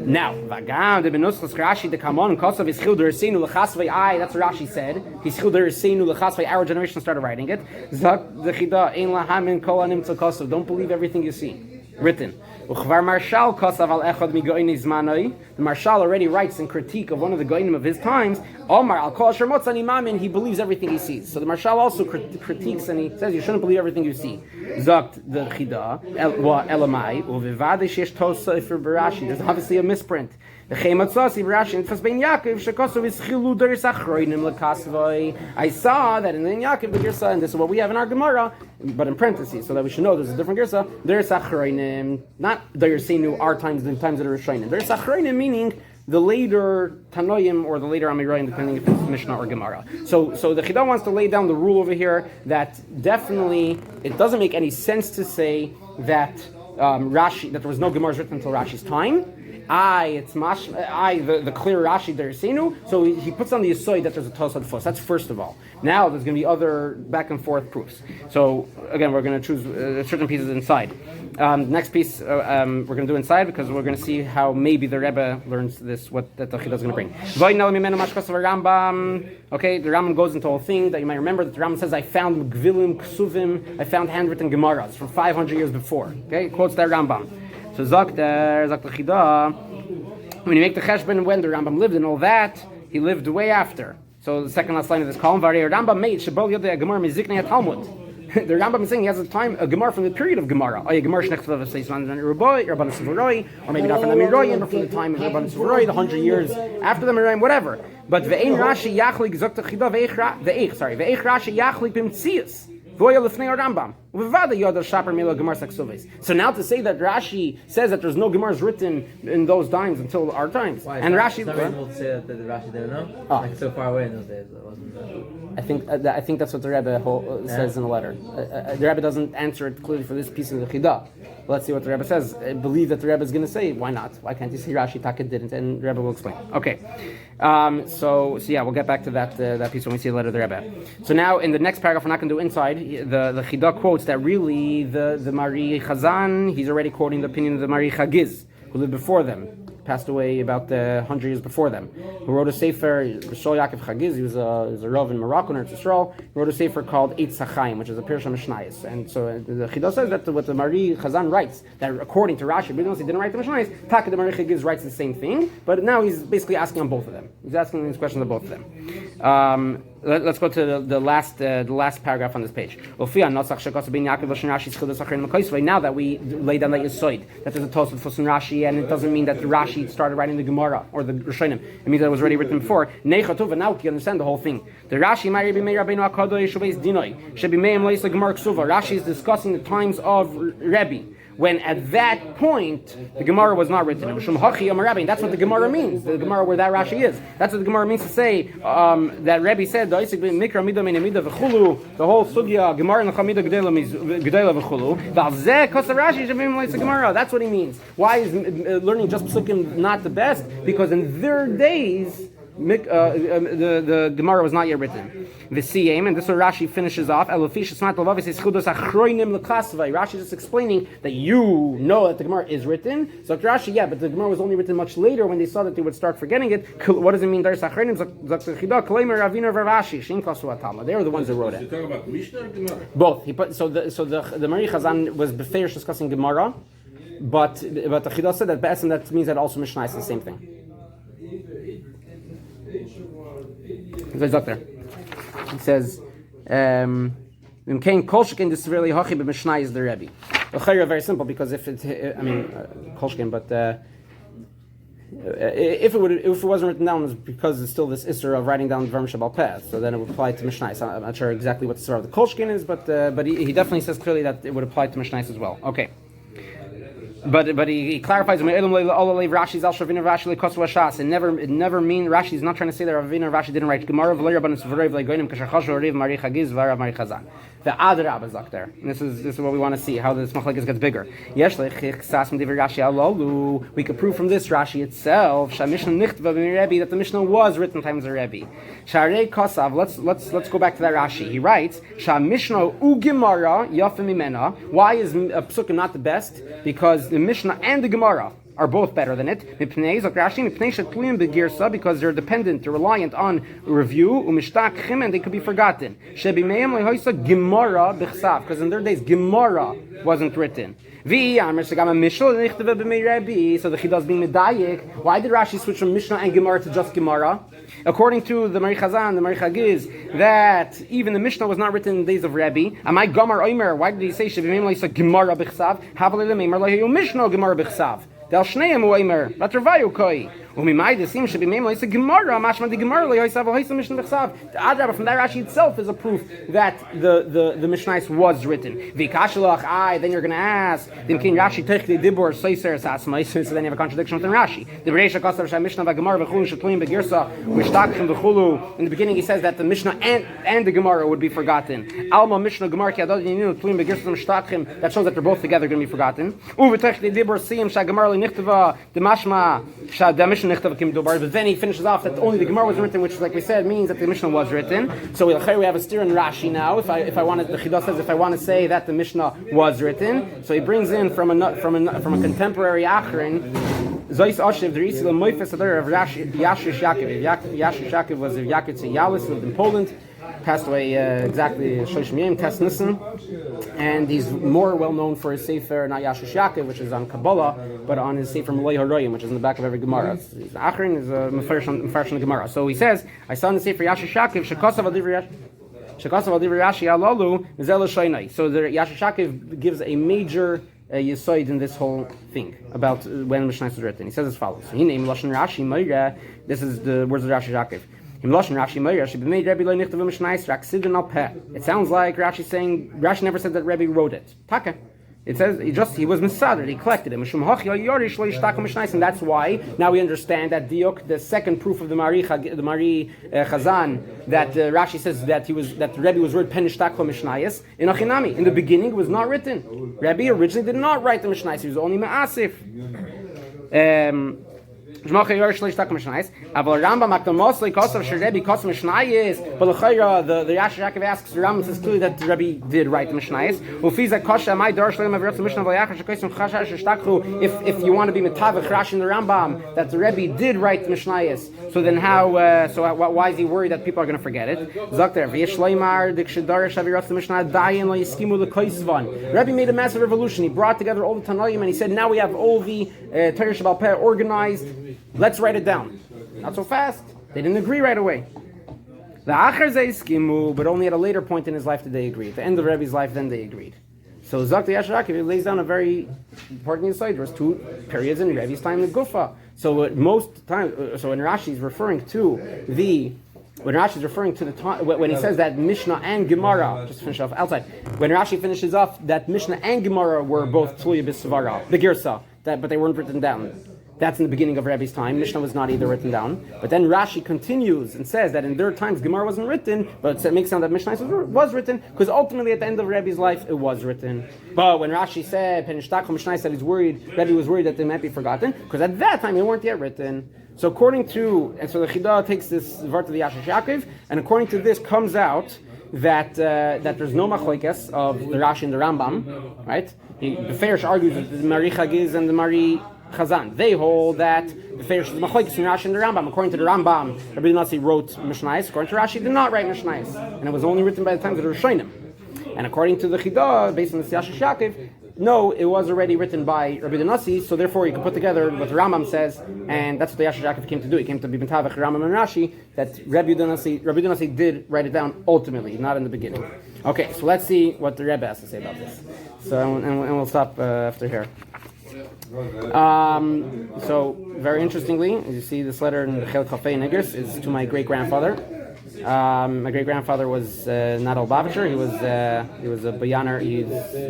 Now, Vagam de Benuslas Rashi de Kamon Kosav is Childer Seinu Lechasvei. That's what Rashi said. He's Childer Seinu Lechasvei. Our generation started writing it. Zakta Chidah Ein Lahamin Kol Anim Kosav. Don't believe everything you see written. Uchvar Marshal Kosav al Echad Migoini Zmanoi. The Marshal already writes in critique of one of the Goinim of his times. Omar al Kol Shermotz Animamin. He believes everything he sees. So the Marshal also critiques and he says you shouldn't believe everything you see. Zakt the Chidah Elamai Uvivade Shesh Tosa for Barashi. There's obviously a misprint. The Chematzasi Barashi and Chasbein Yaakov Shekosov is Chilu Deris Acharonim Lekasvoi. I saw that in the Yaakov the Girsa, and this is what we have in our Gemara, but in parentheses, so that we should know there's a different Girsa. Deris Acharonim, not Deris Seinu our times, the times that are Rishonim. Deris Acharonim meaning the later Tanoim or the later Amirayim, depending if it's Mishnah or Gemara. So the Chidah wants to lay down the rule over here that definitely it doesn't make any sense to say that Rashi, that there was no Gemaras written until Rashi's time, it's mash, the clear Rashi Derisenu. So he puts on the Yisoid that there's a Tosad Fos. That's first of all. Now there's going to be other back and forth proofs. So again, we're going to choose certain pieces inside. Next piece we're going to do inside because we're going to see how maybe the Rebbe learns this, what that the Chida is going to bring. Okay, the Rambam goes into a whole thing that you might remember that the Rambam says, I found Gvilim, Ksuvim, I found handwritten Gemaras from 500 years before. Okay, quotes that Rambam. So Zak the Chida, when you make the cheshbon when the Rambam lived and all that, he lived way after. So the second last line of this column, Rambam made Shabal Yodei Gemara Miziknei Talmud. The Rambam is saying he has a Gemara from the period of Gemara. Or maybe not from the Amiroyim, but from the time of Rabban Sivoroi, the 100 years after the Amiroyim, whatever. But Ve'ein Rashi Yachlik Zok Techida Ve'eich Rashi Yachlik B'mtzias. So now to say that Rashi says that there's no Gemaras written in those times until our times, why? And Rashi, not reasonable to say that the Rashi didn't know. Like so far away in those days, it wasn't. I think that's what the Rebbe says in the letter. The Rebbe doesn't answer it clearly for this piece of the Chidah. Let's see what the Rebbe says. I believe that the Rebbe is going to say, why not? Why can't you see Rashi Taka didn't? And the Rebbe will explain. Okay. So yeah, we'll get back to that piece when we see the letter of the Rebbe. So now in the next paragraph, we're not going to do inside. The Chidah quotes that really the Mari Chazan, he's already quoting the opinion of the Mari Chagiz, who lived before them, passed away about 100 years before them, who wrote a sefer, Rishol Yaakov Chagiz, he was a Rav in Morocco, in Eretz Yisrael, he wrote a sefer called Eitz HaChaim, which is a Pirush HaMishnayos. And so the Chidah says that what the Mari Chazan writes, that according to Rashi, but he didn't write the Mishnayos, Taka the Mari Chagiz writes the same thing, but now he's basically asking on both of them. He's asking these questions of both of them. Let's go to the last paragraph on this page. Now that we lay down that Yisoid, that there's a Tosafot Fus in Rashi, and it doesn't mean that Rashi started writing the Gemara or the Rishonim. It means that it was already written before. Now you understand the whole thing. The Rashi Rashi is discussing the times of Rebbe, when at that point the Gemara was not written. And that's what the Gemara means. The Gemara where that Rashi is. That's what the Gemara means to say that Rebbe said the whole sugya Gemara Nachamida Gedela v'chulu. That's what he means. Why is learning just psukim not the best? Because in their days the Gemara was not yet written. The Siyam, and this is where Rashi finishes off. Rashi is just explaining that you know that the Gemara is written. So Rashi, yeah, but the Gemara was only written much later when they saw that they would start forgetting it. What does it mean? They are the ones that wrote it. You talking about Mishna or Gemara? Both. The Mari Chazan was beferish discussing Gemara, but the Chidah said that Be'esim that means that also Mishnah is the same thing. He says, this is really Hachi b'Mishnah is the Rebbe. Very simple, because if it's, Kolshkin, but if it wasn't written down, it's because it's still this Isser of writing down Dvarim Shabal Peh, so then it would apply to Mishnah. So I'm not sure exactly what the Isser of the Kolshkin is, but he definitely says clearly that it would apply to Mishnah as well. Okay. But he clarifies it never mean Rashi is not trying to say that Ravina Rashi didn't write Gemara the Adrab is up there. And this is what we want to see, how this machlekes gets bigger. We could prove from this Rashi itself that the Mishnah was written times of Rebbe. Let's go back to that Rashi. He writes why is a psukim not the best? Because the Mishnah and the Gemara are both better than it. Because they're dependent, they're reliant on review, and they could be forgotten. Because in their days, Gemara wasn't written. So the Chidah is being medayik. Why did Rashi switch from Mishnah and Gemara to just Gemara? According to the Mari Chazan, the Mari Chagiz, that even the Mishnah was not written in the days of Rebbe. Amai Gamar Oimer, why did he say Gemara b'chsav? Mishnah Gemara b'chsav. Umimai seems should be made like a Gemara, mashma the Gemara le'oisav le'oisav Mishnah b'chsav. The Adrabah from that Rashi itself is a proof that the Mishnah was written. V'kashalach then you're going to ask, Dimkin Rashi techli dibor soiser sasmai. So then you have a contradiction within Rashi. The Bereisha kasav shah Mishnah v'Gemara v'chulu shetluim begirsa v'shtachim v'chulu. In the beginning he says that the Mishnah and the Gemara would be forgotten. Alma Mishnah Gemara ki adod yinu tluim begirsa v'shtachim. That shows that they're both together going to be forgotten. Uv techli dibor siyim shah Gemara li'nichtava the mashma shah the Mishnah nichtava kim dobar. But then he finishes off that only the Gemara was written, which, like we said, means that the Mishnah was written. So we have a steer in Rashi now. If I wanted, the Chidah says if I want to say that the Mishnah was written, so he brings in from a contemporary Acharon. Zois Oshev the Risi Moifes Adar of Yashish Yaakov. Yashish Yaakov was of Yaakov Yalis, lived in Poland. Passed away exactly Shoshim Yom Tes Nissen, and he's more well known for his sefer not Yashish Yaakov, which is on Kabbalah, but on his sefer Malay Haroyim, which is in the back of every Gemara. Acharon is a Mefarish on the Gemara. So he says, I saw in the sefer Yashish Yaakov Shekosav Adivri Rashi Alalu Zela Shainai. So the Yashish Yaakov gives a major yisoid in this whole thing about when Mishnah was written. He says as follows: He named Lashon Rashi Meira. This is the words of Rashi Yaakov. It sounds like Rashi saying Rashi never said that Rebbe wrote it. Taka. It says he was misader, he collected it. And that's why now we understand that Diok, the second proof of the Mari Chazan, that Rashi says that Rebbe was wrote Penishtako Mishnayis in Achinami. In the beginning it was not written. Rebbe originally did not write the Mishnayis, he was only Ma'asif. But the Rashi Yaakov asks, the Rambam says clearly that the Rebbe did write the Mishnayos. If you want to be metavach Rashi in the Rambam that the Rebbe did write the Mishnayos, so then why is he worried that people are going to forget it? Rebbe made a massive revolution. He brought together all the Tanoim and he said, now we have all the Torah Shabbal Peh organized. Let's write it down. Not so fast. They didn't agree right away. But only at a later point in his life did they agree. At the end of Rebbe's life, then they agreed. So Zakti Yasharakiv lays down a very important insight. There's two periods in Rebbe's time in Gufa. So at most time, so when Rashi is referring to the time when he says that Mishnah and Gemara, just finish off outside. When Rashi finishes off that Mishnah and Gemara were both Tluya B'Svara, the Girsa, but they weren't written down. That's in the beginning of Rebbe's time. Mishnah was not either written down. But then Rashi continues and says that in their times Gemara wasn't written, but it makes sound that Mishnah was written, because ultimately at the end of Rebbe's life it was written. But when Rashi said, Penishtakho Mishnah said Rebbe was worried that they might be forgotten, because at that time they weren't yet written. So so the Chidah takes this vart of the Yashish Yaakov, and according to this comes out that there's no machlokes of the Rashi and the Rambam, right? The Farish argues that the Mari Chagiz and the Mari Chazan. They hold that the Farish is machlokes in Rashi and the Rambam. According to the Rambam, Rabbi Nasi wrote Mishnayos. According to Rashi, did not write Mishnayos, and it was only written by the time of the Rishonim. And according to the Chidah, based on the Yashish Yaakov, no, it was already written by Rabbi Nasi, so therefore you can put together what the Rambam says, and that's what the Yashish Yaakov came to do. He came to be B'Tavach Rambam and Rashi, that Rabbi Nasi did write it down ultimately, not in the beginning. Okay, so let's see what the Rebbe has to say about this. So, and we'll stop after here. So, very interestingly, as you see, this letter in the Chel Kafei Nigris is to my great-grandfather. My great-grandfather was not a Lubavitcher. He was a Bayaner. He's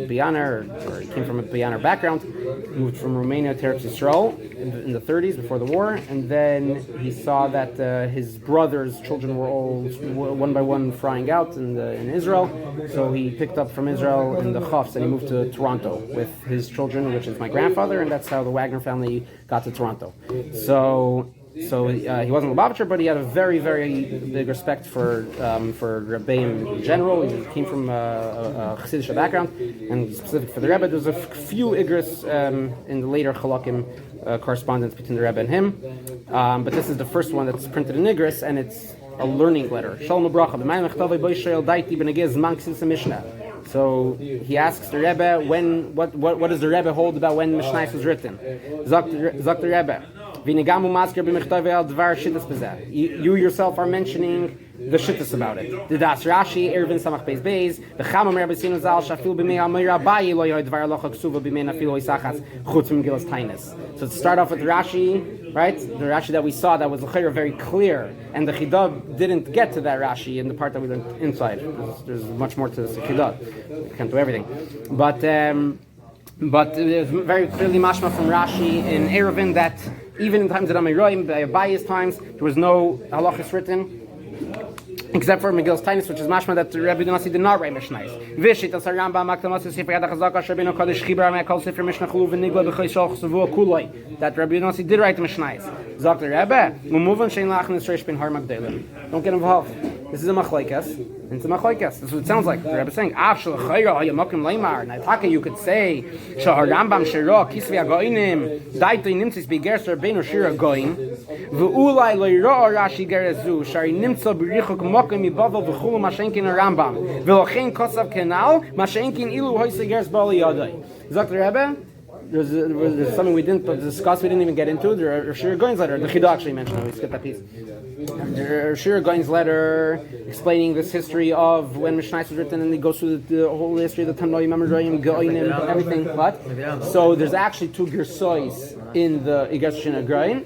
Bayaner, or he came from a Bayaner background. He moved from Romania to Eretz Yisrael in the 30s, before the war, and then he saw that his brother's children were all one by one frying out in Israel. So he picked up from Israel in the Chafs, and he moved to Toronto with his children, which is my grandfather, and that's how the Wagner family got to Toronto. So he wasn't a Lubavitcher, but he had a very, very big respect for Rebbeim in general. He came from a Chassidish background, and specific for the Rebbe. There's a few Igris in the later Chalakim correspondence between the Rebbe and him, but this is the first one that's printed in Igris, and it's a learning letter. Shalom Abracha. So he asks the Rebbe, what does the Rebbe hold about when Mishnah was written? Zok the Rebbe. You yourself are mentioning the shittas about it. The Das Rashi, Ervin Samach Beis Beis, the Chamam Rabbi Sinu Zal Shafil B'mei Amir Abayi Lo Yoid Var Locha Ksuva B'mei Nafil Oisachas Chutz Megillas Tainis. So to start off with Rashi, right? The Rashi that we saw that was very clear, and the Chidah didn't get to that Rashi in the part that we learned inside. There's much more to the Chidah. We can't do everything, but there's very clearly mashma from Rashi in Eruvin that even in times of Amiroim, by Abayi's times, there was no halachas written, except for Megillus Tainus, which is mashma that Rabbi Donasi did not write Mishnais. Vishit as Rambam Makdamas Sefer Yad HaChazaka Shabino Kadosh Chibra Me'akol Sefer Mishnah Chulu V'Nigla B'Chei Shalch Savua Kuloi, that Rabbi Donasi did write the Mishnais. Zok the Rebbe, Umuvan Shein Lachnis Reish Ben Har Magdalim. Don't get involved. This is a machlaikas, and it's a machlaikas. This is what it sounds like. The Rebbe is saying, Av Shel Chayra Hayamakim Leimar. Naitaka, you could say, Shahar Rambam Shira Kisvi Agoinim Daito Nimtzis Begerser Beinu Shira Goin V'Ulai Lo Yira Rashi Gerezu Shari Nimtzo B'Richuk Mokim Mibavel V'Chulu Mashenkin Rambam V'Lochein Kosav Kenal Mashenkin Ilu Hoyse Gers Bali Yadai. Zok the Rebbe. There's something we didn't discuss, we didn't even get into. The Shir Goin's letter, the Chidah actually mentioned it, we skipped that piece. The Shir Goin's letter explaining this history of when Mishnais was written, and he goes through the whole history of the Tannoim, Mamredoim, Goinim, everything. What? So there's actually two Gersois in the Igersa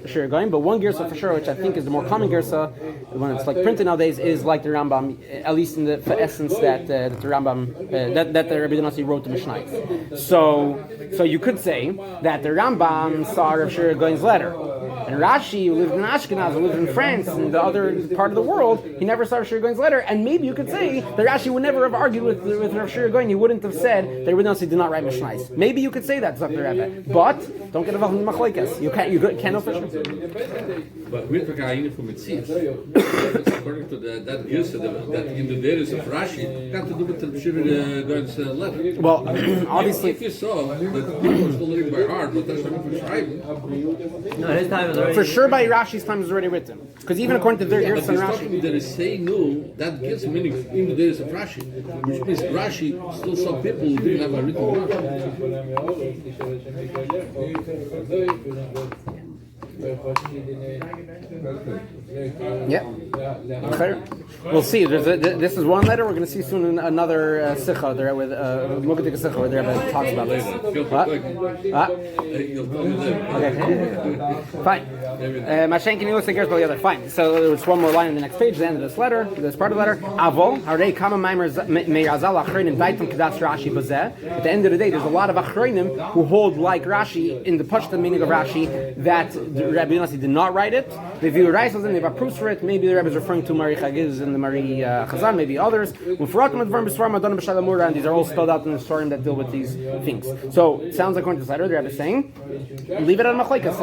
Shir Goin, but one Gersa for sure, which I think is the more common Gersa, the one that's like printed nowadays, is like the Rambam, at least in the essence that the Rambam, that the Rabbi Donasi wrote the Mishnais. So you could say that the Rambam saw Rav Shir Goin's letter, and Rashi, who lived in Ashkenaz, who lived in France, and the other part of the world, he never saw Rav Shir Goin's letter. And maybe you could say that Rashi would never have argued with Rav Shir Goin. He wouldn't have said that Rabbi Donasi did not write Mishnais. Maybe you could say that, Dr. Rebbe. But don't get involved in the machlekes. You can't know for sure. But we're talking from Mitzias. According to that Gilsa, that in the days of Rashi, got to do with the Shir Goin's letter. Well, obviously, if you saw that people were still living by heart, but that's not for Schreiben. No, his time was already. for sure by Rashi's time is already written. Because even according to their Yeah, Gersa but and he's talking Rashi. that is saying no, that gives meaning in the days of Rashi, which means Rashi still saw people who didn't have a written word. Yeah. Okay. We'll see. This is one letter. We're going to see soon another Sikha there with Mugadik Sikha where there talks about this. What? Okay. Fine. Mashenkin Ilu Sigers by the other. Fine. So there's one more line in the next page, the end of this letter, this part of the letter. Avol, Harei Kama Meirazal Achronim Daitum Kedas Rashi Bazeh. At the end of the day, there's a lot of Achronim who hold like Rashi in the Pashta meaning of Rashi that Rabbi Yonasi did not write it. They view Raisels and they have proofs for it. Maybe the Rebbe is referring to Mari Chagiz and the Mari Chazan, maybe others. And these are all spelled out in the story that deal with these things. So it sounds like according to this letter, the Rebbe is saying, leave it on Machlekes.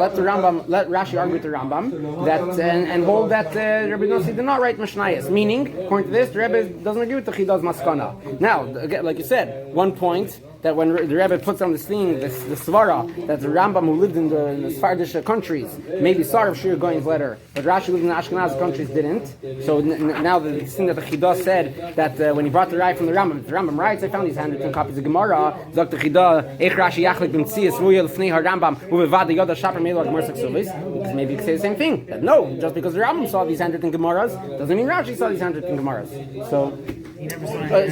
Let Rashi argue with the Rambam that and hold that Rabbi Yonasi did not write Mishnayos. Meaning, according to this, the Rebbe doesn't agree with the Chidas Maskana. Now, again, like you said, one point that when the Rebbe puts on this thing, the Svara, that the Rambam who lived in the Sephardic countries maybe saw Rav Shir Goin's letter, but Rashi lived in the Ashkenaz countries didn't. So now the thing that the Chidah said that when he brought the Rai from the Rambam writes, I found these handwritten copies of Gemara. Zok the Chidah, Eich Rashi Yachlik B'Mtzias Ruya L'Fnei HaRambam Uvevad Yoda Shaper Meilor Gemara Seksuvis. Because maybe you could say the same thing. That no, just because the Rambam saw these handwritten Gemaras doesn't mean Rashi saw these handwritten Gemaras. So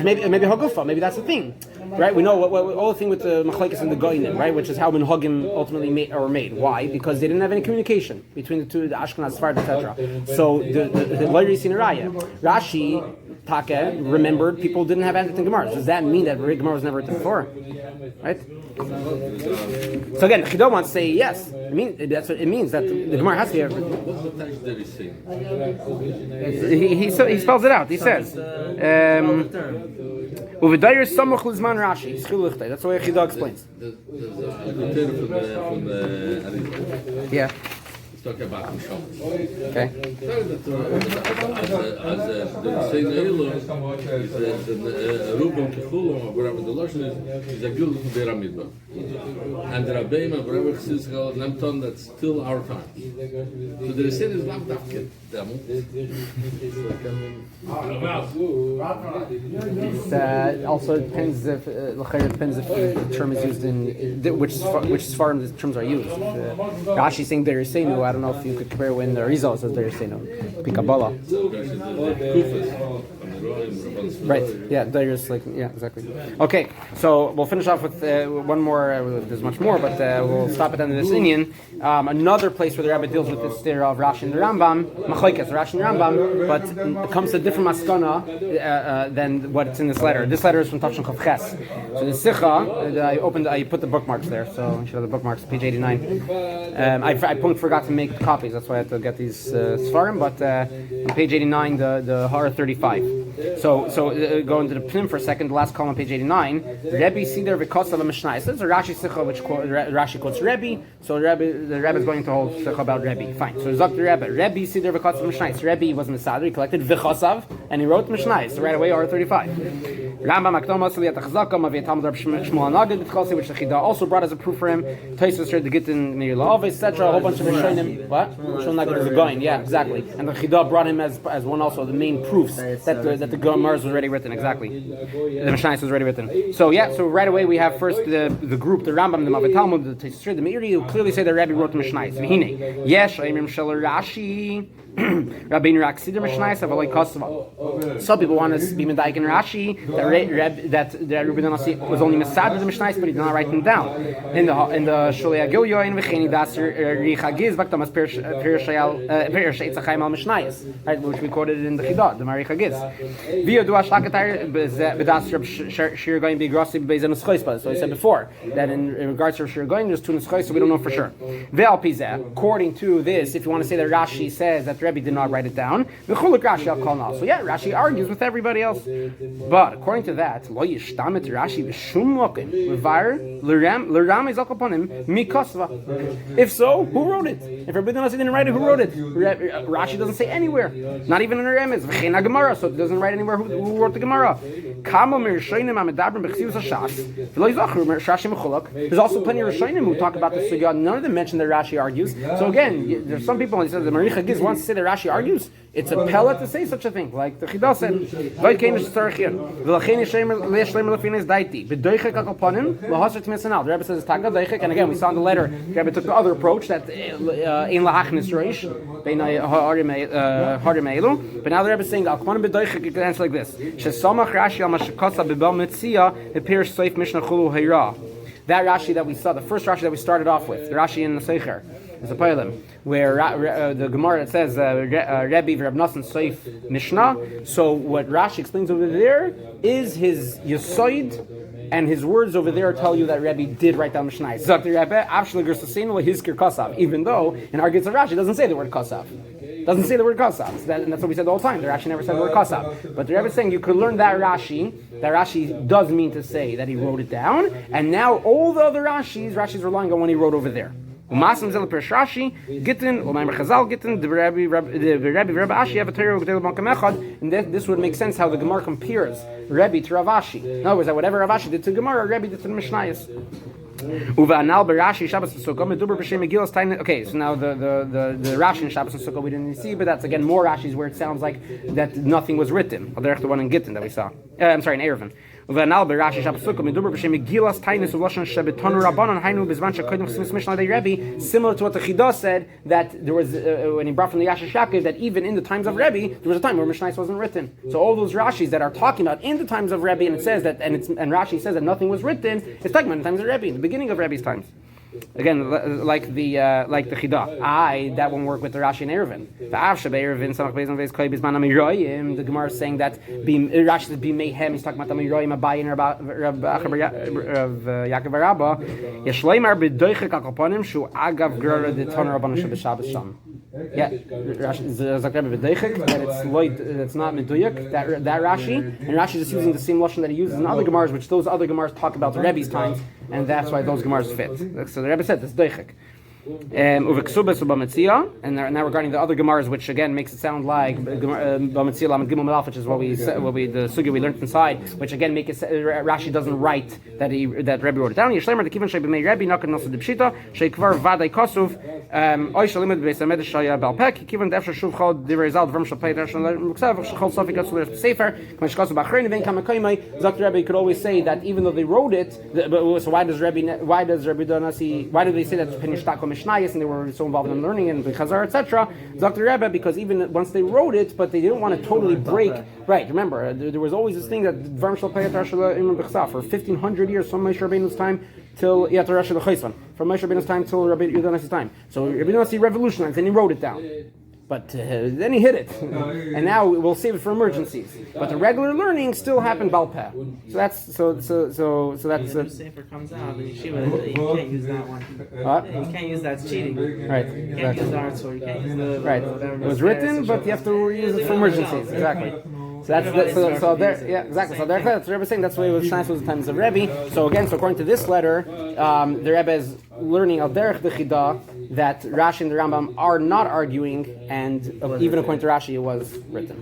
maybe Hagufa, maybe that's the thing. Right, we know what all the thing with the machlekes and the goyim, right, which is how minhagim ultimately made. Why? Because they didn't have any communication between the two, the Ashkenaz, Sfarad, etc. So the Loyri Sinaraya, Rashi, Take remembered people didn't have anything Gemara. Does that mean that Gemara was never written before? Right. So again, Chido wants to say yes. I mean, that's what it means that the Gemara has to be. What's the text that he's saying? He spells it out. He says. Uvidayir samuch lizman Rashi. That's the way Chidah explains. Yeah. Talk about Mishna. Okay. As the saying Eilu is the Rubin Kichulam, wherever the Lashon is a guild of the Ramidba. And the Rabbeim and wherever Chizgal Nemton, that's still our time. So the saying is not that kid. Also depends if the term is used in which farm the terms are used. Rashi saying there is saying out don't know if you could compare when the Rizal says they're saying Pikabala. Right. Yeah. There's exactly. Okay. So we'll finish off with one more. There's much more, but we'll stop at the end of this Indian. Another place where the Rebbe deals with this theory of Rashi and the Rambam, Machlokes, Rashi and Rambam, but it comes to a different maskana than what's in this letter. This letter is from Tafshin Chav Ches. So the Sicha, I put the bookmarks there, so you should have the bookmarks, page 89. I forgot to make copies, that's why I had to get these Sfarim, but on page 89, the Har 35. So go into the Pnim for a second, the last column on page 89. Rebbe Sider V'Kosav Mishnah. So it's a Rashi Sicha, which Rashi quotes Rebbe, so the Rebbe is going to hold Sicha about Rebbe. Fine, so Zok the Rebbe Sider V'Kosav Mishnah. Rebbe was Mesader, he collected V'Chosav, and he wrote Mishnah, so right away, Har 35. Rambam Akdoma, Siliat Achzaka, Maviyat Talmud Rab Shmuel Nagid, which the Chida also brought as a proof for him. Taisus read the Gittin Meir La'ov, etc. A whole bunch of Rishonim. What? Shmuel Nagid is a Goin, yeah, exactly. And the Chida brought him as one also of the main proofs that the Gemara was already written, exactly. The Mishnah was already written. So right away we have first the group, the Rambam, the Maviyat Talmud, the Taisus read, the Meiri, who clearly say that Rabbi wrote the Mishnah. V'hine, Yesh, Aimim Shel Rashi. Rabbeinu Raksider Mishnayis Avaloi Kosova. Some people want to be medayik in Rashi that Rabbi Nasi was only Masad the Mishnayis, but he did not write them down. In the Shulei Agilyo in Vecheni Das Richagiz Baktamas Pershei Tzachayim Al Mishnayis, right, which we quoted in the Chidah, the Marichagiz. Via Du Ashlakatar Bedas Rab Shir Goyim Bigrossi Bezen Uschoispa. So I said before that in regards to Shir Goyim, there's two Uschois, so we don't know for sure. Ve'al Pizeh, according to this, if you want to say that Rashi says that Rebbe did not write it down. So yeah, Rashi argues with everybody else. But according to that, if so, who wrote it? If Rebbe didn't write it, who wrote it? Rashi doesn't say anywhere. Not even in the Remez. So it doesn't write anywhere who wrote the Gemara. There's also plenty of Rishonim who talk about this sugya. None of them mention that Rashi argues. So again, there's some people who say the Maricha Giz wants to say that Rashi argues. It's a pella to say such a thing, like the Chidah said. The Rebbe says Taka Deichik, and again we saw in the letter the Rebbe took the other approach that Ein Lahachnis Reish Beinay Harim Eilu. But now the Rebbe is saying Alkmanim B'Deichik, you can answer like this: Shesamach Rashi al Mashakasa B'Bel Metzia appears Seif Mishna Chulu Hayra. That Rashi that we saw, the first Rashi that we started off with, the Rashi in the Seicher, is a Peilim, where the Gemara that says Rebbe Reb Nassan Seif Mishnah. So what Rashi explains over there is his Yesoid, and his words over there tell you that Rebbe did write down Mishnah. Even though in Argitz of Rashi it doesn't say the word Kosav. Doesn't say the word Kosav. And that's what we said the whole time. The Rashi never said the word Kosav. But the Rebbe is saying you could learn that Rashi does mean to say that he wrote it down, and now all the other Rashi's relying on when he wrote over there. Umasam zel per Rashi Gittin Umayim Chazal Gittin the Rabbi Ashi have a Torah Gdel Makam Echad, and this would make sense how the Gemara compares Rebbe to Rav Ashi. In other words, that whatever Rav Ashi did to Gemara, Rebbe did to the Mishnayos. Okay, so now the Rashi in Shabbos and Sukkah we didn't see, but that's again more Rashis where it sounds like that nothing was written. The one in Gittin that we saw. I'm sorry, in Erevin. Similar to what the Chidah said, that there was when he brought from the Yashish Yaakov, that even in the times of Rebbe there was a time where Mishnah wasn't written. So all those Rashis that are talking about in the times of Rebbe, and it says that, and Rashi says that nothing was written, it's talking about in the times of Rebbe, in the beginning of Rebbe's times. Again, like the Chidah. That won't work with the Rashi and Erevin. The Gemara is saying that Rashi says B'Mehem. He's talking about the Amiroyim, Abayi, and Rav Yaakov Rabba. Yeshleimar b'doichek akaponim shu agav grara the toner rabbanon shebeshabbos sham. Yeah, Rashi is that it's not meduyak. That Rashi, and Rashi is just using the same lashon that he uses in other Gemaras, which those other Gemaras talk about the Rebbe's times, and that's why those Gemaras fit. So the Rebbe said this doichek. And now regarding the other Gemaras, which again makes it sound like which is what the sugya we learned inside, which again make it Rashi doesn't write that Rebbe wrote it down. Rebbe could always say that even though they wrote it, so why do they say that Mishnayos and they were so involved in learning and the Chazar, etc. Dr. Rebbe, because even once they wrote it, but they didn't want to totally break. Right, remember, there was always this thing that Dvarim Shel Peyat Rashi Imam Bechsa for 1500 years from Moshe Rabbeinu's time till Yat Rashi L'Chaisvan, from Moshe Rabbeinu's time till Rabbi Yehuda Nasi's time. So Rabbi Nasi revolutionized and he wrote it down. But then he hid it, and now we'll save it for emergencies. But the regular learning still happened balpeh. So that's If the Sefer comes out, the yeshiva, you can't use that one. What? You can't use that, it's cheating. Right. You can't use the art sword, you can't use the Right. whatever. It was written, but you have to use it for emergencies. Exactly. So so there, yeah, exactly. So that's the Rebbe saying that's the way it was nice was the times of Rebbe. So again, so according to this letter, the Rebbe is learning al derech b'chida that Rashi and the Rambam are not arguing, and even according to Rashi, it was written.